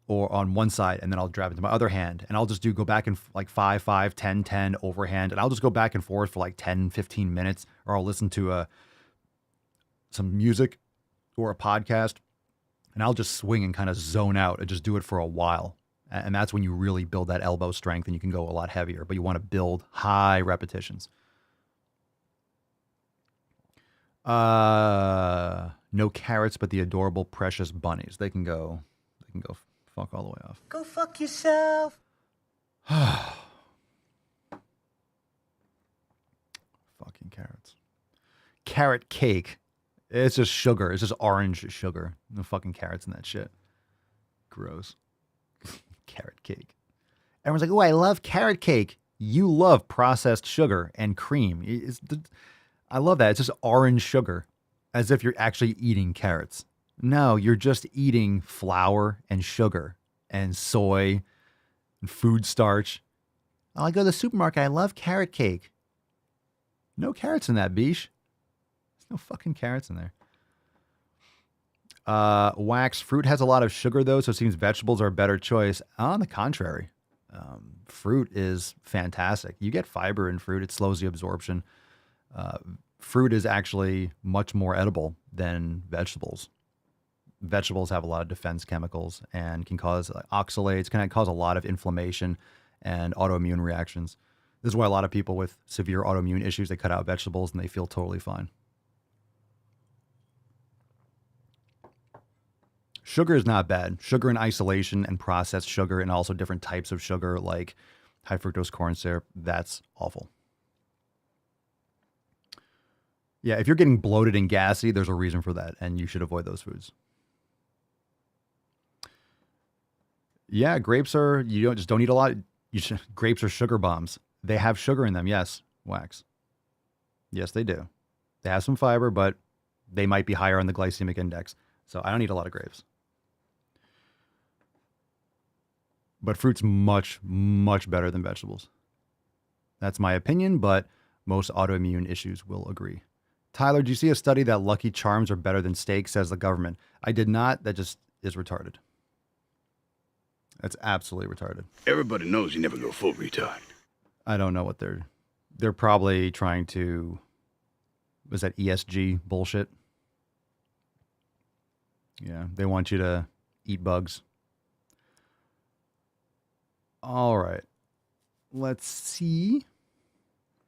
or on one side, and then I'll drive it to my other hand, and I'll just go back and like 5, 5, 10, 10 overhand, and I'll just go back and forth for like 10, 15 minutes, or I'll listen to some music or a podcast, and I'll just swing and kind of zone out and just do it for a while. And that's when you really build that elbow strength and you can go a lot heavier, but you want to build high repetitions. No carrots, but the adorable, precious bunnies. They can go fuck all the way off. Go fuck yourself. Fucking carrots. Carrot cake. It's just sugar. It's just orange sugar. No fucking carrots in that shit. Gross. Carrot cake. Everyone's like, oh, I love carrot cake. You love processed sugar and cream. I love that. It's just orange sugar, as if you're actually eating carrots. No, you're just eating flour and sugar and soy and food starch. Oh, I go to the supermarket. I love carrot cake. No carrots in that, biche. There's no fucking carrots in there. Wax. Fruit has a lot of sugar, though, so it seems vegetables are a better choice. On the contrary, fruit is fantastic. You get fiber in fruit. It slows the absorption. Fruit is actually much more edible than vegetables. Vegetables have a lot of defense chemicals and can cause oxalates, can cause a lot of inflammation and autoimmune reactions. This is why a lot of people with severe autoimmune issues, they cut out vegetables and they feel totally fine. Sugar is not bad. Sugar in isolation and processed sugar and also different types of sugar like high fructose corn syrup, that's awful. Yeah, if you're getting bloated and gassy, there's a reason for that, and you should avoid those foods. Yeah, grapes are, you don't eat a lot. Grapes are sugar bombs. They have sugar in them, yes, Wax. Yes, they do. They have some fiber, but they might be higher on the glycemic index. So I don't eat a lot of grapes. But fruit's much, much better than vegetables. That's my opinion, but most autoimmune issues will agree. Tyler, do you see a study that Lucky Charms are better than steak, says the government? I did not. That just is retarded. That's absolutely retarded. Everybody knows you never go full retard. I don't know what they're probably trying to, was that ESG bullshit? Yeah, they want you to eat bugs. All right. Let's see.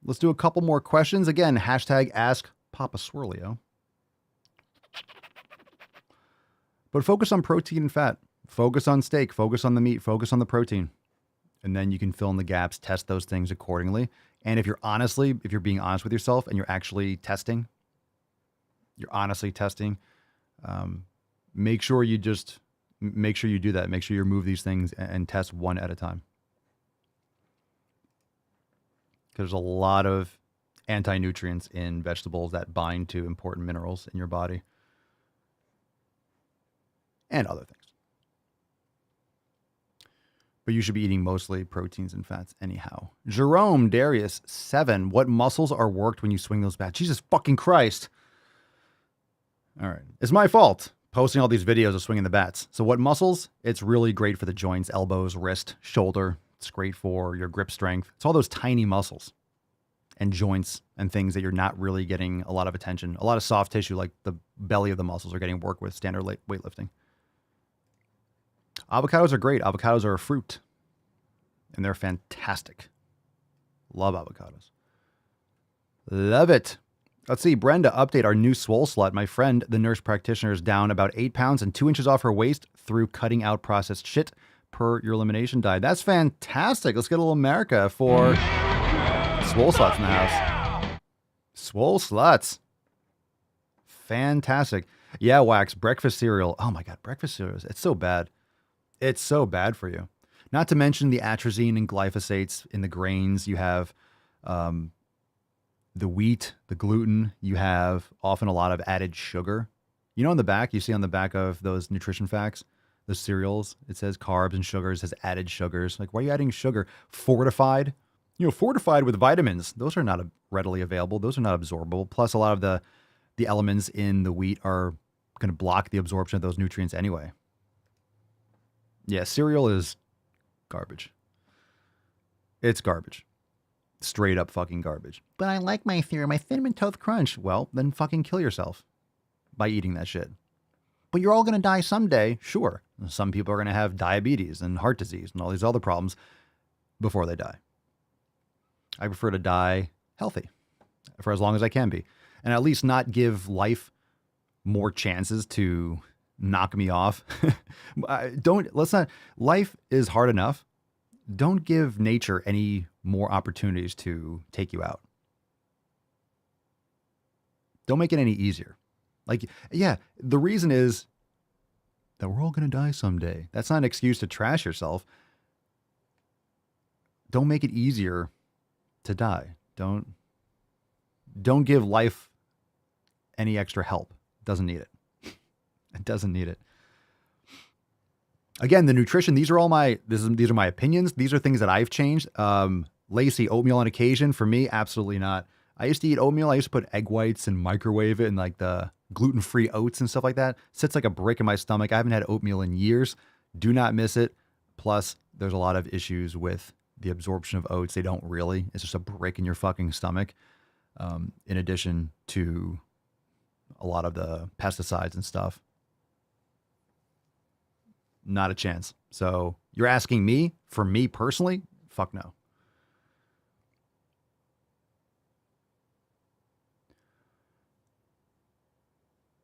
Let's do a couple more questions. Again, hashtag ask Papa Swirlio. But focus on protein and fat. Focus on steak. Focus on the meat. Focus on the protein. And then you can fill in the gaps, test those things accordingly. And if you're being honest with yourself and you're honestly testing, make sure you do that. Make sure you remove these things and test one at a time. There's a lot of anti-nutrients in vegetables that bind to important minerals in your body and other things. But you should be eating mostly proteins and fats anyhow. Jerome Darius 7. What muscles are worked when you swing those bats? Jesus fucking Christ. All right. It's my fault posting all these videos of swinging the bats. So what muscles? It's really great for the joints, elbows, wrist, shoulder. It's great for your grip strength. It's all those tiny muscles and joints and things that you're not really getting a lot of attention. A lot of soft tissue like the belly of the muscles are getting work with standard weightlifting. Avocados are great. Avocados are a fruit, and they're fantastic. Love avocados. Love it. Let's see. Brenda, update our new swole slut. My friend, the nurse practitioner, is down about 8 pounds and 2 inches off her waist through cutting out processed shit per your elimination diet. That's fantastic. Let's get a little America for swole sluts in the house. Swole sluts. Fantastic. Yeah, Wax. Breakfast cereal. Oh my God. Breakfast cereals. It's so bad. It's so bad for you. Not to mention the atrazine and glyphosates in the grains. You have the wheat, the gluten. You have often a lot of added sugar. You know, on the back, you see on the back of those nutrition facts, the cereals, it says carbs and sugars, it says added sugars. Like, why are you adding sugar? Fortified. Fortified with vitamins. Those are not readily available. Those are not absorbable. Plus, a lot of the elements in the wheat are going to block the absorption of those nutrients anyway. Yeah, cereal is garbage. It's garbage. Straight up fucking garbage. But I like my cereal, my Cinnamon Toast Crunch. Well, then fucking kill yourself by eating that shit. But you're all going to die someday, sure. Some people are going to have diabetes and heart disease and all these other problems before they die. I prefer to die healthy for as long as I can be. And at least not give life more chances to knock me off. Life is hard enough. Don't give nature any more opportunities to take you out. Don't make it any easier. Like, yeah, the reason is that we're all going to die someday. That's not an excuse to trash yourself. Don't make it easier to die. Don't give life any extra help. It doesn't need it. It doesn't need it. Again, the nutrition, these are my opinions. These are things that I've changed. Lacey, oatmeal on occasion. For me, absolutely not. I used to eat oatmeal. I used to put egg whites and microwave it and like the gluten-free oats and stuff like that. Sits like a brick in my stomach. I haven't had oatmeal in years. Do not miss it. Plus, there's a lot of issues with the absorption of oats. They don't really. It's just a brick in your fucking stomach. In addition to a lot of the pesticides and stuff. Not a chance. So you're asking me, for me personally, fuck no.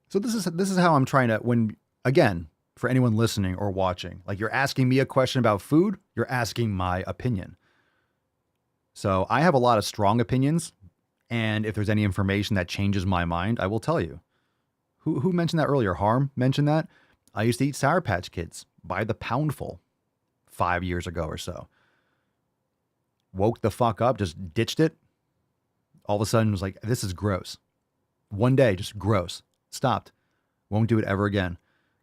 So this is how I'm trying to, again, for anyone listening or watching, like you're asking me a question about food, you're asking my opinion. So I have a lot of strong opinions And if there's any information that changes my mind, I will tell you. Who mentioned that earlier? Harm mentioned that. I used to eat Sour Patch Kids by the poundful 5 years ago or so. Woke the fuck up, just ditched it. All of a sudden was like, this is gross. One day, just gross. Stopped. Won't do it ever again.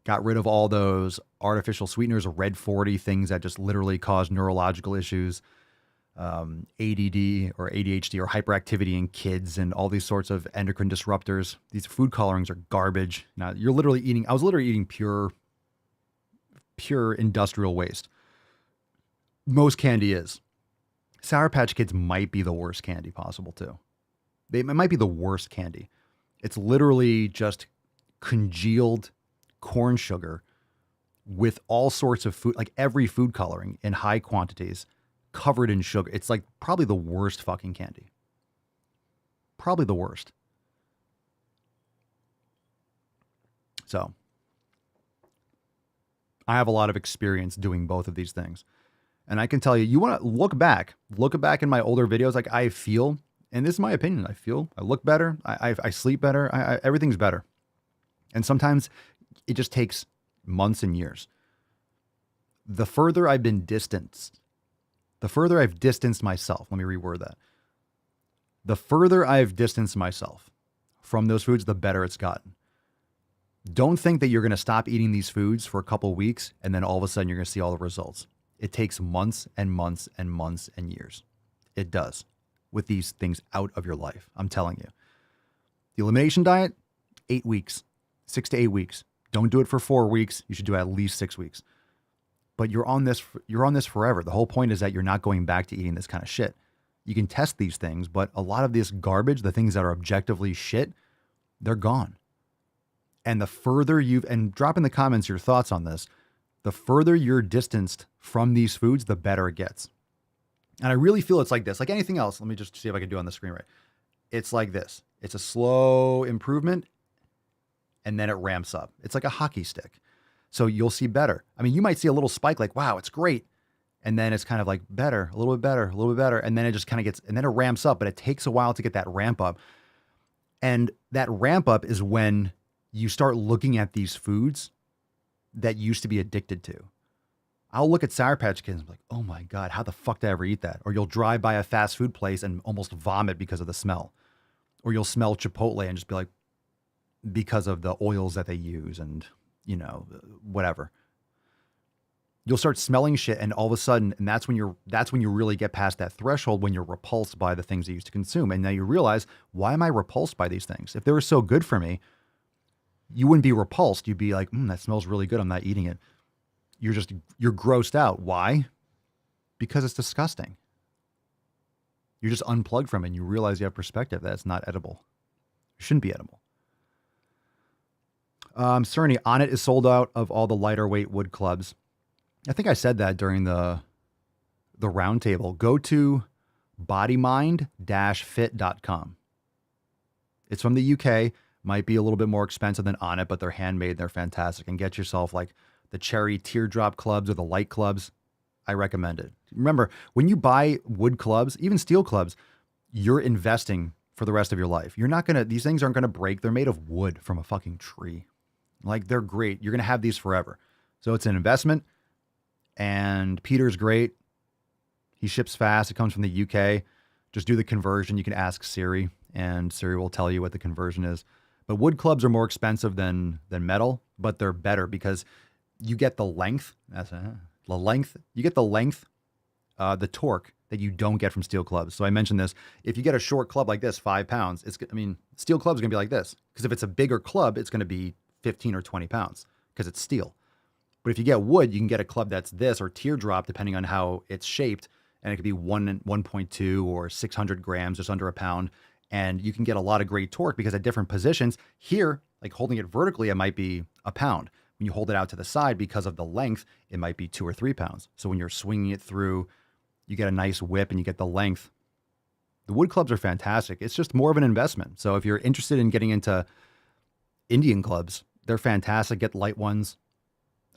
Got rid of all those artificial sweeteners, red 40 things that just literally cause neurological issues, ADD or ADHD or hyperactivity in kids and all these sorts of endocrine disruptors. These food colorings are garbage. Now I was literally eating pure industrial waste. Most candy is. Sour Patch Kids might be the worst candy possible too. It might be the worst candy. It's literally just congealed corn sugar with all sorts of food, like every food coloring in high quantities, covered in sugar. It's like probably the worst fucking candy. Probably the worst. So I have a lot of experience doing both of these things. And I can tell you, you want to look back in my older videos. Like I feel, and this is my opinion, I look better. I sleep better. Everything's better. And sometimes it just takes months and years. The further I've distanced myself, let me reword that. The further I've distanced myself from those foods, the better it's gotten. Don't think that you're going to stop eating these foods for a couple of weeks and then all of a sudden you're going to see all the results. It takes months and months and months and years. It does, with these things out of your life. I'm telling you. The elimination diet, 8 weeks, 6 to 8 weeks. Don't do it for 4 weeks. You should do it at least 6 weeks. But you're on this forever. The whole point is that you're not going back to eating this kind of shit. You can test these things, but a lot of this garbage, the things that are objectively shit, they're gone. And the further and drop in the comments your thoughts on this, the further you're distanced from these foods, the better it gets. And I really feel it's like this, like anything else. Let me just see if I can do it on the screen right. It's like this. It's a slow improvement and then it ramps up. It's like a hockey stick. So you'll see better. I mean, you might see a little spike like, wow, it's great. And then it's kind of like better, a little bit better, a little bit better. And then it just kind of gets, and then it ramps up, but it takes a while to get that ramp up. And that ramp up is when you start looking at these foods that you used to be addicted to. I'll look at Sour Patch Kids and be like, oh my God, how the fuck did I ever eat that? Or you'll drive by a fast food place and almost vomit because of the smell. Or you'll smell Chipotle and just be like, because of the oils that they use and, you know, whatever. You'll start smelling shit and all of a sudden, and that's when you really get past that threshold when you're repulsed by the things you used to consume. And now you realize, why am I repulsed by these things? If they were so good for me, you wouldn't be repulsed. You'd be like, that smells really good. I'm not eating it. You're grossed out. Why? Because it's disgusting. You're just unplugged from it and you realize you have perspective that it's not edible. It shouldn't be edible. Cerny, Onnit is sold out of all the lighter weight wood clubs. I think I said that during the roundtable. Go to bodymind-fit.com. It's from the UK. Might be a little bit more expensive than Onnit, but they're handmade. They're fantastic. And get yourself like the cherry teardrop clubs or the light clubs. I recommend it. Remember, when you buy wood clubs, even steel clubs, you're investing for the rest of your life. These things aren't going to break. They're made of wood from a fucking tree. Like, they're great. You're going to have these forever. So it's an investment. And Peter's great. He ships fast. It comes from the UK. Just do the conversion. You can ask Siri, and Siri will tell you what the conversion is. But wood clubs are more expensive than metal, but they're better because you get the length. You get the length, the torque that you don't get from steel clubs. So I mentioned this. If you get a short club like this, 5 pounds, steel club's going to be like this. Because if it's a bigger club, it's going to be 15 or 20 pounds because it's steel. But if you get wood, you can get a club that's this or teardrop, depending on how it's shaped. And it could be 1.2 or 600 grams, just under a pound. And you can get a lot of great torque because at different positions here, like holding it vertically, it might be a pound. When you hold it out to the side, because of the length, it might be 2 or 3 pounds. So when you're swinging it through, you get a nice whip and you get the length. The wood clubs are fantastic. It's just more of an investment. So if you're interested in getting into Indian clubs, they're fantastic. Get light ones.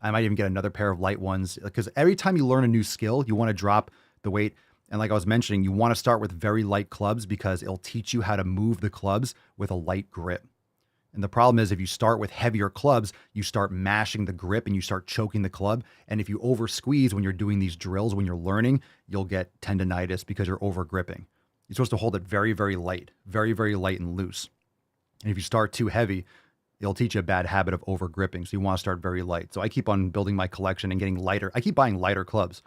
I might even get another pair of light ones because every time you learn a new skill, you want to drop the weight. And like I was mentioning, you want to start with very light clubs because it'll teach you how to move the clubs with a light grip. And the problem is if you start with heavier clubs, you start mashing the grip and you start choking the club. And if you over squeeze when you're doing these drills, when you're learning, you'll get tendonitis because you're over gripping. You're supposed to hold it very, very light and loose. And if you start too heavy, it'll teach you a bad habit of over gripping. So you want to start very light. So I keep on building my collection and getting lighter. I keep buying lighter clubs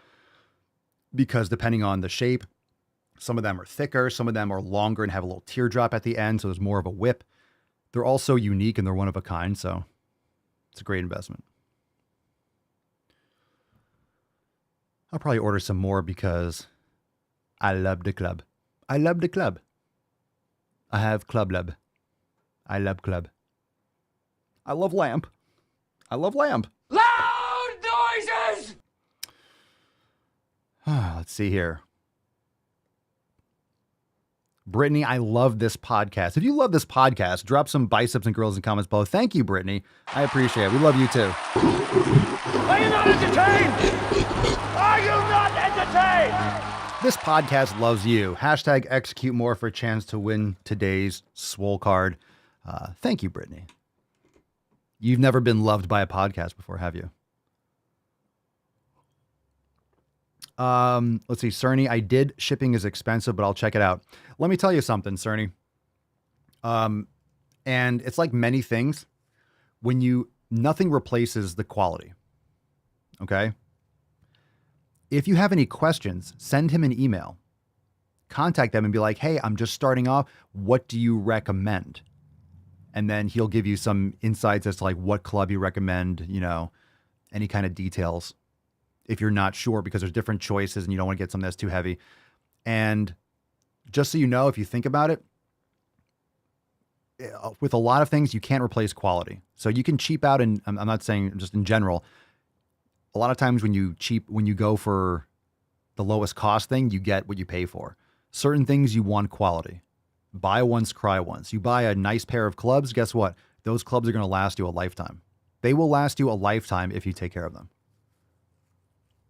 because depending on the shape, some of them are thicker, some of them are longer and have a little teardrop at the end. So there's more of a whip. They're also unique and they're one of a kind. So it's a great investment. I'll probably order some more because I love the club. I love the club. I have club love. I love club. I love lamp. I love lamp. Loud noises! Let's see here. Brittany, I love this podcast. If you love this podcast, drop some biceps and girls in comments below. Thank you, Brittany. I appreciate it. We love you too. Are you not entertained? Are you not entertained? This podcast loves you. Hashtag execute more for a chance to win today's Swole card. Thank you, Brittany. You've never been loved by a podcast before, have you? Let's see, Cerny. I did. Shipping is expensive, but I'll check it out. Let me tell you something, Cerny. And it's like many things. Nothing replaces the quality. Okay? If you have any questions, send him an email. Contact them and be like, hey, I'm just starting off. What do you recommend? And then he'll give you some insights as to like what club you recommend, any kind of details. If you're not sure, because there's different choices and you don't want to get something that's too heavy. And just so you know, if you think about it, with a lot of things, you can't replace quality. So you can cheap out, and I'm not saying just in general. A lot of times when you go for the lowest cost thing, you get what you pay for. Certain things you want quality. Buy once, cry once. You buy a nice pair of clubs, guess what? Those clubs are going to last you a lifetime. They will last you a lifetime if you take care of them.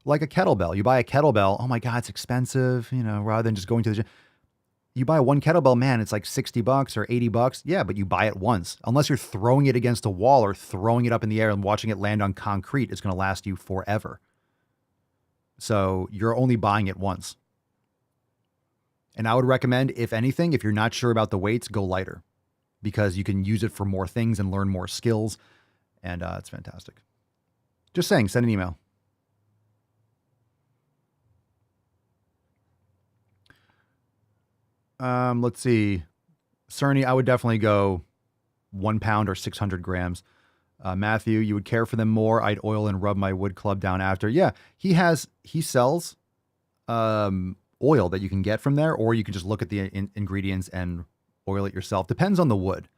Like a kettlebell. You buy a kettlebell, oh my God, it's expensive, rather than just going to the gym. You buy one kettlebell, man, it's like $60 or $80. Yeah, but you buy it once. Unless you're throwing it against a wall or throwing it up in the air and watching it land on concrete, it's going to last you forever. So you're only buying it once. And I would recommend, if anything, if you're not sure about the weights, go lighter. Because you can use it for more things and learn more skills. And it's fantastic. Just saying, send an email. Let's see. Cerny, I would definitely go 1 pound or 600 grams. Matthew, you would care for them more. I'd oil and rub my wood club down after. Yeah, he sells oil that you can get from there, or you can just look at the ingredients and oil it yourself. Depends on the wood.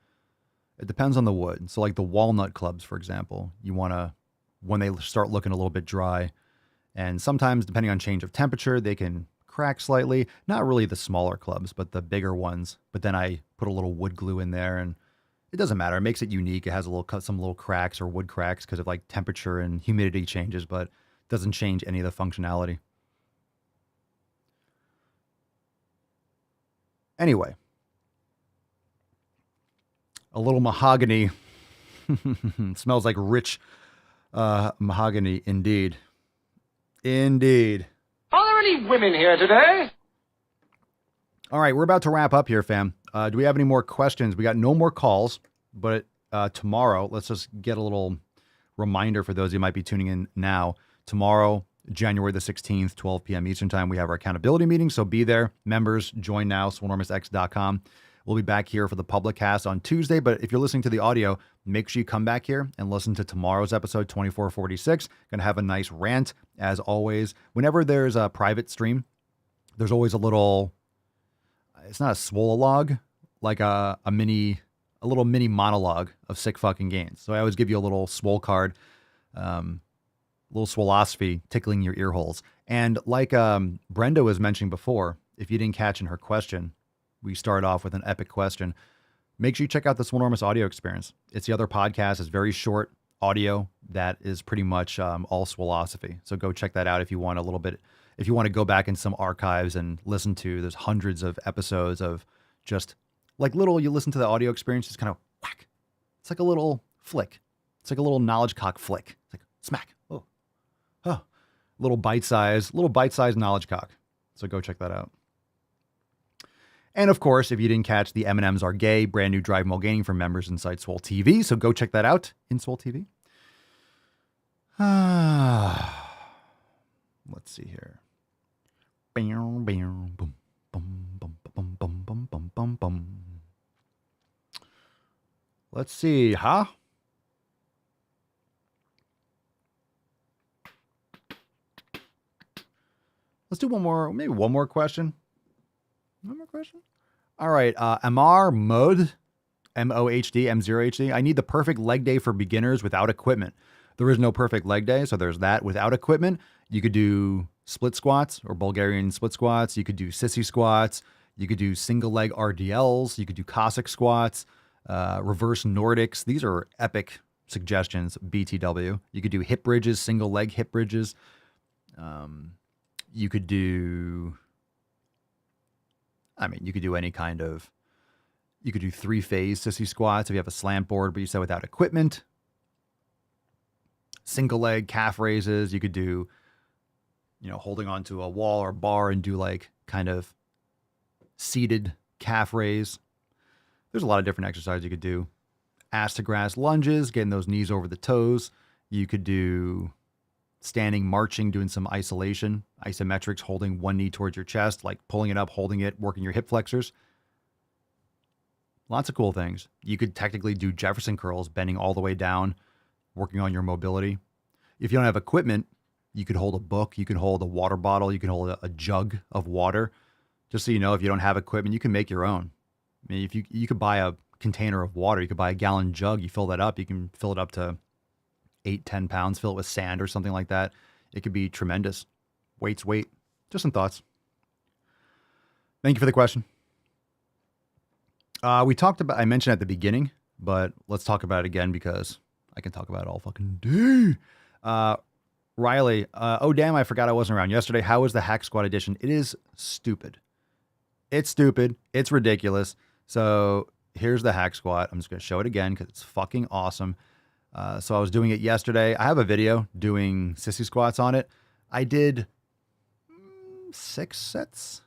It depends on the wood. So like the walnut clubs, for example, you want to, when they start looking a little bit dry, and sometimes depending on change of temperature, they can crack slightly. Not really the smaller clubs, but the bigger ones. But then I put a little wood glue in there, and it doesn't matter. It makes it unique. It has some little cracks or wood cracks because of like temperature and humidity changes, but it doesn't change any of the functionality. Anyway, a little mahogany smells like rich mahogany indeed. Indeed. Are there any women here today? All right, we're about to wrap up here, fam. Do we have any more questions? We got no more calls, but tomorrow, let's just get a little reminder for those who might be tuning in now. Tomorrow, January the 16th, 12 p.m. Eastern Time, we have our accountability meeting, so be there. Members, join now, swolenormousx.com. We'll be back here for the public cast on Tuesday, but if you're listening to the audio, make sure you come back here and listen to tomorrow's episode, 2446. Gonna have a nice rant, as always. Whenever there's a private stream, there's always a little, it's not a swole-log, like a little mini monologue of sick fucking gains. So I always give you a little swole card, little swolosophy tickling your ear holes. And like Brenda was mentioning before, if you didn't catch in her question, we start off with an epic question. Make sure you check out the Swolenormous audio experience. It's the other podcast. It's very short audio that is pretty much all swolosophy. So go check that out if you want a little bit if you want to go back in some archives and listen to, there's hundreds of episodes of just like you listen to the audio experience, it's kind of whack. It's like a little flick. It's like a little knowledge cock flick. It's like smack. Oh, little bite-sized knowledge cock. So go check that out. And of course, if you didn't catch, the M&Ms Are Gay, brand new Drive While Gaining from members inside Swole TV. So go check that out in Swole TV. Let's see here. Let's see, huh? Let's do one more question. One more question? All right. Amar Mohd, M-O-H-D, M0HD. I need the perfect leg day for beginners without equipment. There is no perfect leg day, so there's that. Without equipment, you could do split squats or Bulgarian split squats. You could do sissy squats. You could do single leg RDLs. You could do Cossack squats, reverse Nordics. These are epic suggestions, BTW. You could do hip bridges, single leg hip bridges. You could do... you could do any kind of, you could do 3-phase sissy squats if you have a slant board, but you said without equipment. Single leg calf raises. You could do, holding onto a wall or bar and do like kind of seated calf raise. There's a lot of different exercises you could do. Ass to grass lunges, getting those knees over the toes. You could do standing, marching, doing some isolation, isometrics, holding one knee towards your chest, like pulling it up, holding it, working your hip flexors. Lots of cool things. You could technically do Jefferson curls, bending all the way down, working on your mobility. If you don't have equipment, you could hold a book, you could hold a water bottle, you can hold a jug of water. Just so you know, if you don't have equipment, you can make your own. If you could buy a container of water, you could buy a gallon jug, you fill that up, you can fill it up to 8-10 pounds, fill it with sand or something like that. It could be tremendous. Weight. Just some thoughts. Thank you for the question. We talked about, I mentioned at the beginning, but let's talk about it again because I can talk about it all fucking day. Riley, oh damn, I forgot I wasn't around yesterday. How was the Hack Squad edition? It is stupid. It's stupid. It's ridiculous. So here's the Hack Squat. I'm just going to show it again because it's fucking awesome. So I was doing it yesterday. I have a video doing sissy squats on it. I did 6 sets.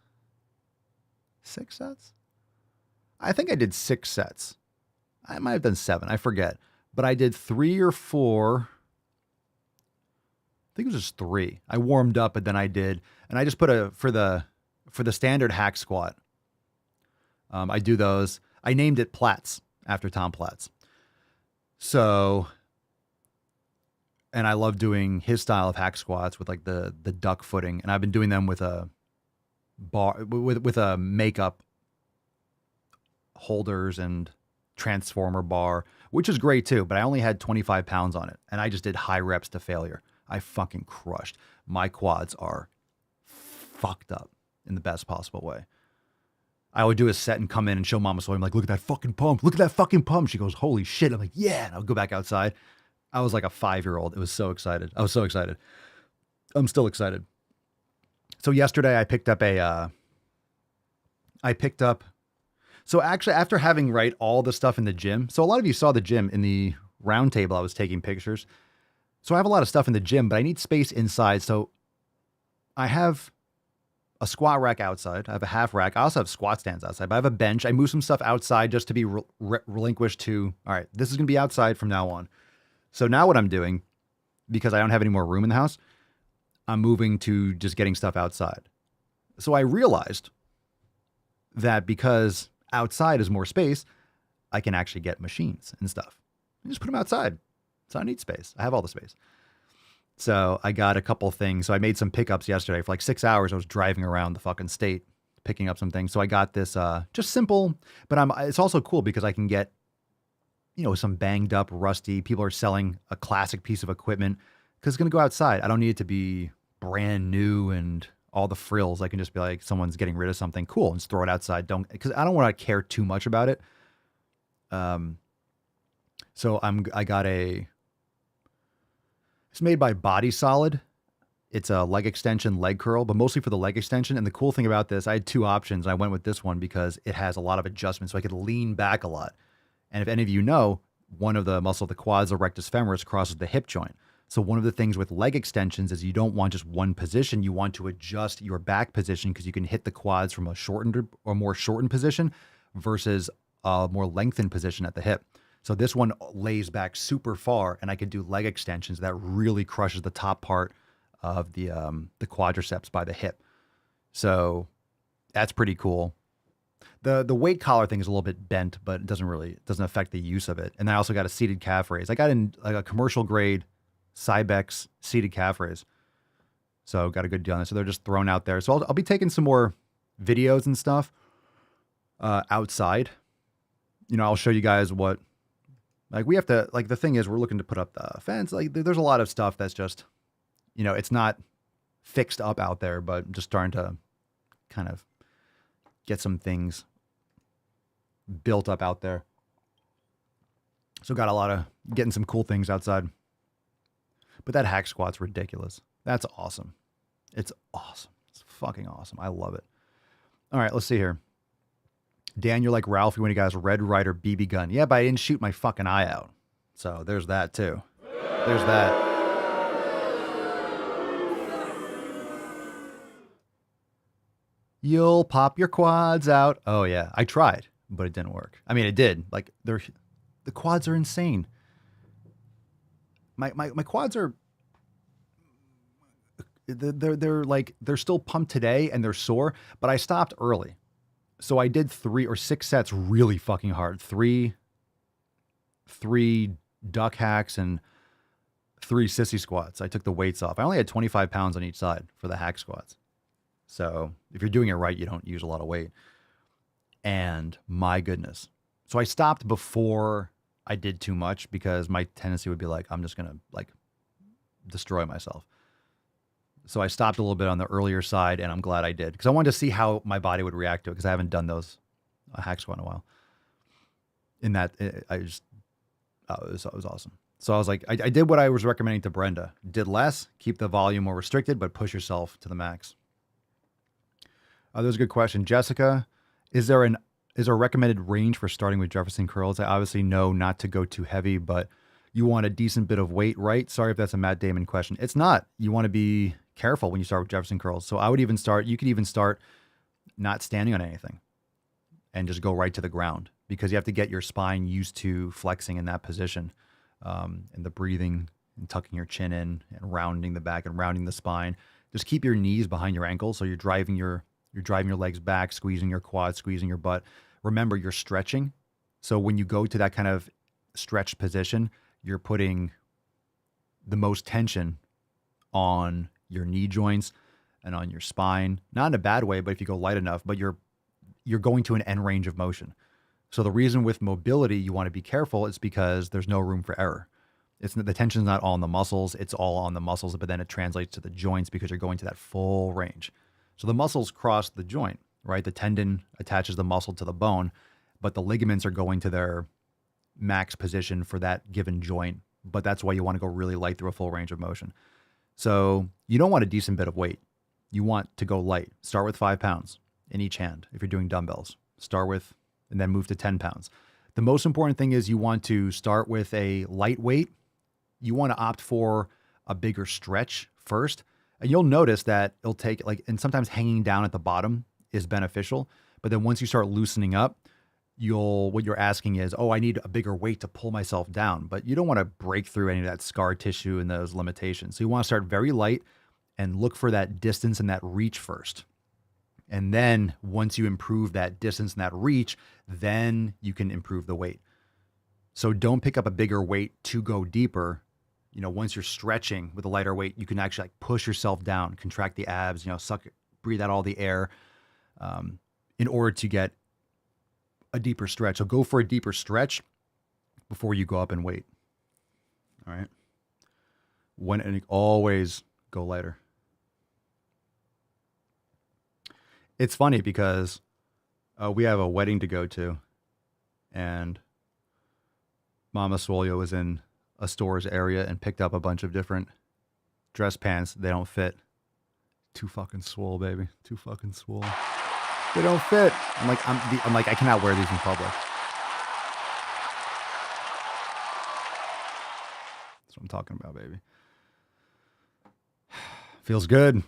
6 sets? I think I did 6 sets. I might have done 7. I forget. But I did 3 or 4. I think it was just 3. I warmed up, but then I did. And I just put for the standard hack squat. I do those. I named it Platts after Tom Platts. So, and I love doing his style of hack squats with like the duck footing. And I've been doing them with a bar, with a makeup holders and transformer bar, which is great too. But I only had 25 pounds on it and I just did high reps to failure. I fucking crushed. My quads are fucked up in the best possible way. I would do a set and come in and show Mama Swole. I'm like, look at that fucking pump. Look at that fucking pump. She goes, holy shit. I'm like, yeah. And I'll go back outside. I was like a 5-year-old. It was so excited. I was so excited. I'm still excited. So yesterday I picked up, so actually after having all the stuff in the gym. So a lot of you saw the gym in the round table. I was taking pictures. So I have a lot of stuff in the gym, but I need space inside. So I have a squat rack outside. I have a half rack. I also have squat stands outside, but I have a bench. I moved some stuff outside just to be relinquished to, all right, this is going to be outside from now on. So now what I'm doing, because I don't have any more room in the house, I'm moving to just getting stuff outside. So I realized that because outside is more space, I can actually get machines and stuff and just put them outside. So I need space. I have all the space. So I got a couple things. So I made some pickups yesterday for like 6 hours. I was driving around the fucking state, picking up some things. So I got this, just simple, but it's also cool because I can get, some banged up, rusty. People are selling a classic piece of equipment because it's going to go outside. I don't need it to be brand new and all the frills. I can just be like, someone's getting rid of something cool and just throw it outside. Because I don't want to care too much about it. So I got it's made by Body Solid. It's a leg extension, leg curl, but mostly for the leg extension. And the cool thing about this, I had 2 options. And I went with this one because it has a lot of adjustments, so I could lean back a lot. And if any of you know, one of the muscle of the quads, the rectus femoris, crosses the hip joint. So one of the things with leg extensions is you don't want just one position. You want to adjust your back position because you can hit the quads from a shortened or more shortened position versus a more lengthened position at the hip. So this one lays back super far, and I could do leg extensions that really crushes the top part of the quadriceps by the hip. So that's pretty cool. The weight collar thing is a little bit bent, but it doesn't affect the use of it. And I also got a seated calf raise. I got in like a commercial grade Cybex seated calf raise. So got a good deal on it. So they're just thrown out there. So I'll be taking some more videos and stuff outside. You know, I'll show you guys what, like we have to, like the thing is we're looking to put up the fence. Like there's a lot of stuff that's just, you know, it's not fixed up out there, but I'm just starting to kind of get some things built up out there. So got a lot of getting some cool things outside. But that hack squat's ridiculous. That's awesome. It's awesome. It's fucking awesome. I love it. All right, let's see here. Dan, you're like Ralphie when he got his Red Ryder BB gun. Yeah, but I didn't shoot my fucking eye out. So there's that too. There's that. You'll pop your quads out. Oh yeah, I tried, but it didn't work. I mean, it did. Like the quads are insane. My quads are they're still pumped today and they're sore, but I stopped early. So I did 3 or 6 sets really fucking hard. 3 duck hacks and 3 sissy squats. I took the weights off. I only had 25 pounds on each side for the hack squats. So if you're doing it right, you don't use a lot of weight. And my goodness. So I stopped before I did too much because my tendency would be like, I'm just going to like destroy myself. So I stopped a little bit on the earlier side, and I'm glad I did because I wanted to see how my body would react to it because I haven't done those hack squat in a while. In that, it was awesome. So I was like, I did what I was recommending to Brenda. Did less, keep the volume more restricted, but push yourself to the max. There's a good question. Jessica, is there a recommended range for starting with Jefferson curls? I obviously know not to go too heavy, but you want a decent bit of weight, right? Sorry if that's a Matt Damon question. It's not. You want to be careful when you start with Jefferson curls. So I would even start, you could even start not standing on anything and just go right to the ground because you have to get your spine used to flexing in that position, and the breathing and tucking your chin in and rounding the back and rounding the spine. Just keep your knees behind your ankles. So you're driving your legs back, squeezing your quad, squeezing your butt. Remember, you're stretching. So when you go to that kind of stretched position, you're putting the most tension on your knee joints and on your spine. Not in a bad way, but if you go light enough, but you're going to an end range of motion. So the reason with mobility you want to be careful is because there's no room for error. The tension's not all on the muscles, it's all on the muscles, but then it translates to the joints because you're going to that full range. So the muscles cross the joint, right? The tendon attaches the muscle to the bone, but the ligaments are going to their max position for that given joint. But that's why you want to go really light through a full range of motion. So you don't want a decent bit of weight. You want to go light. Start with 5 pounds in each hand. If you're doing dumbbells, start with, and then move to 10 pounds. The most important thing is you want to start with a lightweight. You want to opt for a bigger stretch first. And you'll notice that it'll take and sometimes hanging down at the bottom is beneficial. But then once you start loosening up, what you're asking is, I need a bigger weight to pull myself down. But you don't want to break through any of that scar tissue and those limitations. So you want to start very light and look for that distance and that reach first. And then once you improve that distance and that reach, then you can improve the weight. So don't pick up a bigger weight to go deeper. You know, once you're stretching with a lighter weight, you can actually push yourself down, contract the abs, breathe out all the air in order to get a deeper stretch. So go for a deeper stretch before you go up in weight. All right. And always go lighter. It's funny because we have a wedding to go to, and Mama Swolio was in a stores area and picked up a bunch of different dress pants. They don't fit Too fucking swole, baby. Too fucking swole. They don't fit. I'm like, I cannot wear these in public. That's what I'm talking about, baby. Feels good.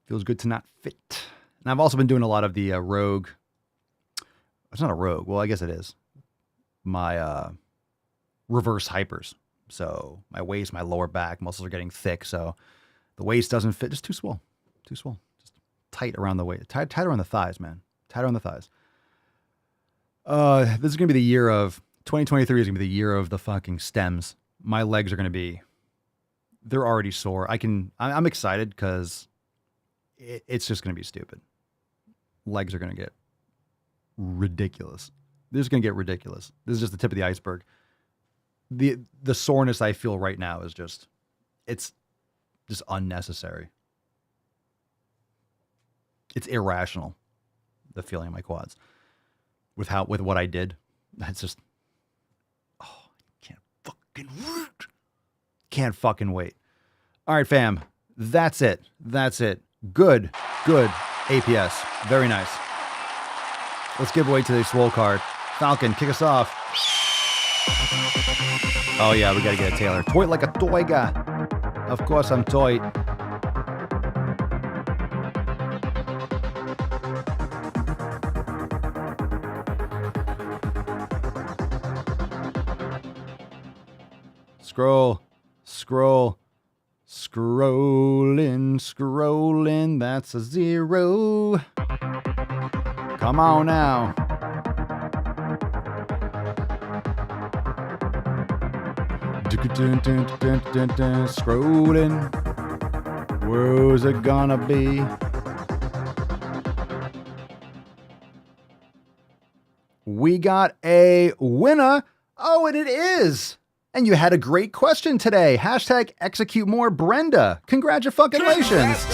Feels good to not fit. And I've also been doing a lot of the Rogue. It's not a Rogue. Well, I guess it is. My reverse hypers. So my waist, my lower back muscles are getting thick. So the waist doesn't fit. Just too swole. Too swole. Just tight around the waist. Tight around the thighs, man. Tight around the thighs. This is going to be the year of... 2023 is going to be the year of the fucking stems. My legs are going to be... They're already sore. I'm excited because it's just going to be stupid. Legs are going to get ridiculous. This is going to get ridiculous. This is just the tip of the iceberg. The soreness I feel right now is just, it's just unnecessary. It's irrational, the feeling in my quads. With what I did. That's just, can't fucking wait. All right, fam. That's it. Good APS. Very nice. Let's give away today's Swole card. Falcon, kick us off. Oh yeah, we gotta get a Taylor. Toy like a toy guy. Of course I'm toy. Scrolling, that's a 0. Come on now. Scrolling. Where's it gonna be? We got a winner. Oh, and it is. And you had a great question today. Hashtag execute more Brenda. Congratulations.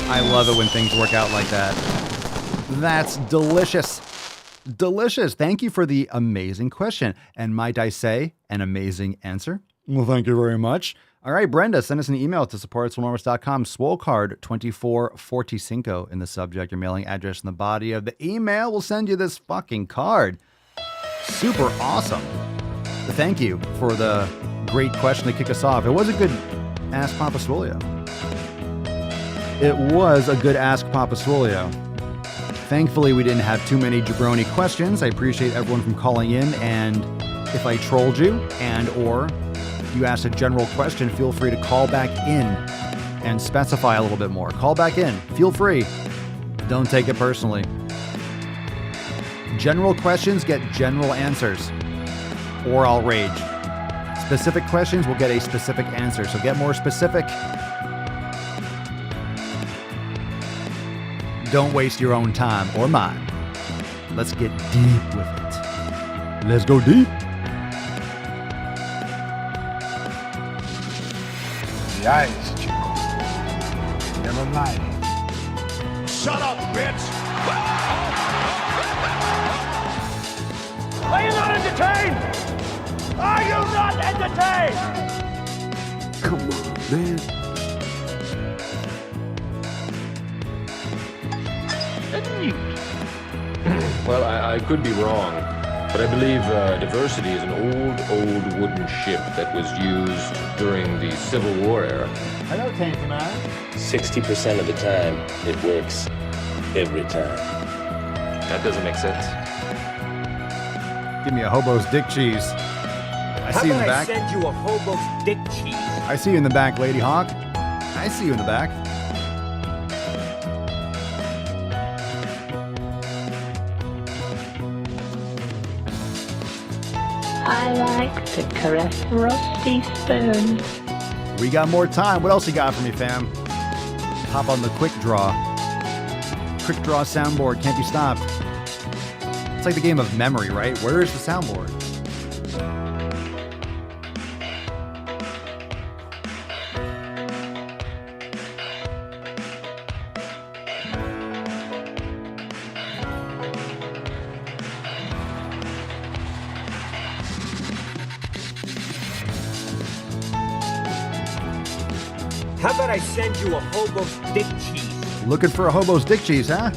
I love it when things work out like that. That's delicious. Delicious. Thank you for the amazing question. And might I say, an amazing answer? Well, thank you very much. All right, Brenda, send us an email to support@swolenormous.com. Swole card 2445 in the subject. Your mailing address in the body of the email will send you this fucking card. Super awesome. Thank you for the great question to kick us off. It was a good Ask Papa Swolio. Thankfully, we didn't have too many jabroni questions. I appreciate everyone from calling in, and if I trolled you and or you asked a general question, feel free to call back in and specify a little bit more. Call back in. Feel free. Don't take it personally. General questions get general answers, or I'll rage. Specific questions will get a specific answer, so get more specific. Don't waste your own time or mine. Let's get deep with it. Let's go deep. The eyes, Chico. Never lie. Shut up, bitch! Are you not entertained? Are you not entertained? Come on, man. Well, I could be wrong, but I believe diversity is an old wooden ship that was used during the Civil War era. Hello, Tanky Man. 60% of the time, it works every time. That doesn't make sense. Give me a hobo's dick cheese. I see you in the back. How about I send you a hobo's dick cheese? I see you in the back, Lady Hawk. I see you in the back. I like to caress rusty spoons. We got more time. What else you got for me, fam? Hop on the quick draw. Quick draw soundboard. Can't be stopped. It's like the game of memory, right? Where is the soundboard? How about I send you a hobo's dick cheese? Looking for a hobo's dick cheese, huh?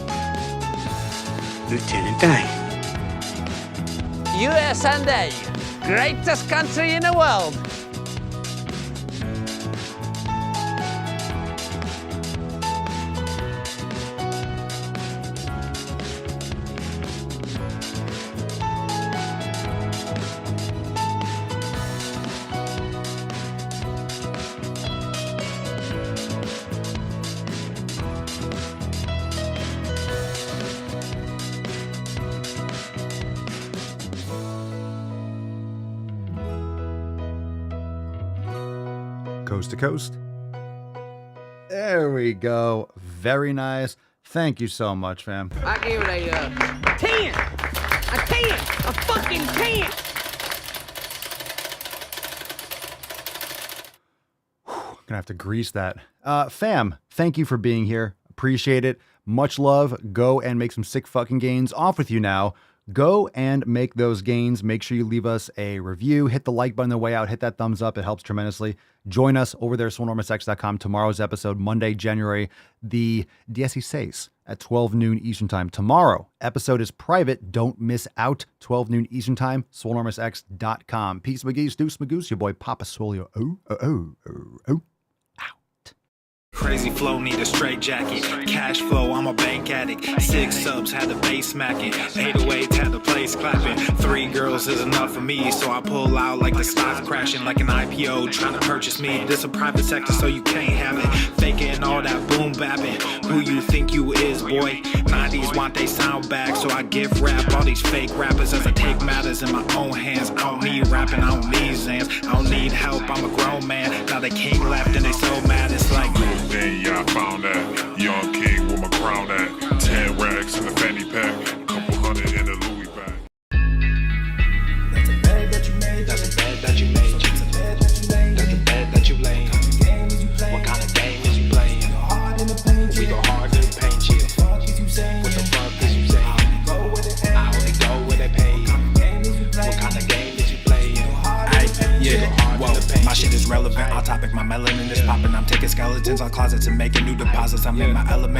Lieutenant Dan. USA, greatest country in the world. Coast to coast. There we go. Very nice. Thank you so much, fam. I give it a 10. A 10. A fucking 10. Gonna have to grease that. Fam, thank you for being here. Appreciate it. Much love. Go and make some sick fucking gains. Off with you now. Go and make those gains. Make sure you leave us a review. Hit the like button on the way out. Hit that thumbs up. It helps tremendously. Join us over there at swolenormousx.com. Tomorrow's episode, Monday, January the 16 at 12 noon Eastern Time. Tomorrow, episode is private. Don't miss out. 12 noon Eastern Time, swolenormousx.com. Peace, McGee's, Deuce, Magoose, your boy, Papa Swolio. Oh. Crazy flow, need a straight jacket. Cash flow, I'm a bank addict. 6 subs, had the bass smacking. 808s, had the place clapping. 3 girls is enough for me, so I pull out like the stock crashing. Like an IPO, trying to purchase me. This a private sector, so you can't have it. Faking all that boom bapping. Who you think you is, boy? 90s want they sound back, so I give rap all these fake rappers as I take matters in my own hands. I don't need rapping, I don't need Zans. I don't need help, I'm a grown man. Now they king left and they so mad, it's like... Then yeah, I found that young king with my crown at 10 racks in the fanny pack, couple hundred in the Louis bag. That's a bed that you made. That's a bed that you made. That's a bed that you laid. That's a bed that you laid. What kind of game is you playing? We go hard in the paint, chill. What the fuck is you saying? I only go where they pay. What kind of game is you playing? Yeah, whoa, my shit is relevant. Off topic, my melanin is popping. I'm taking skeletons on closets and making new deposits. I'm in my element.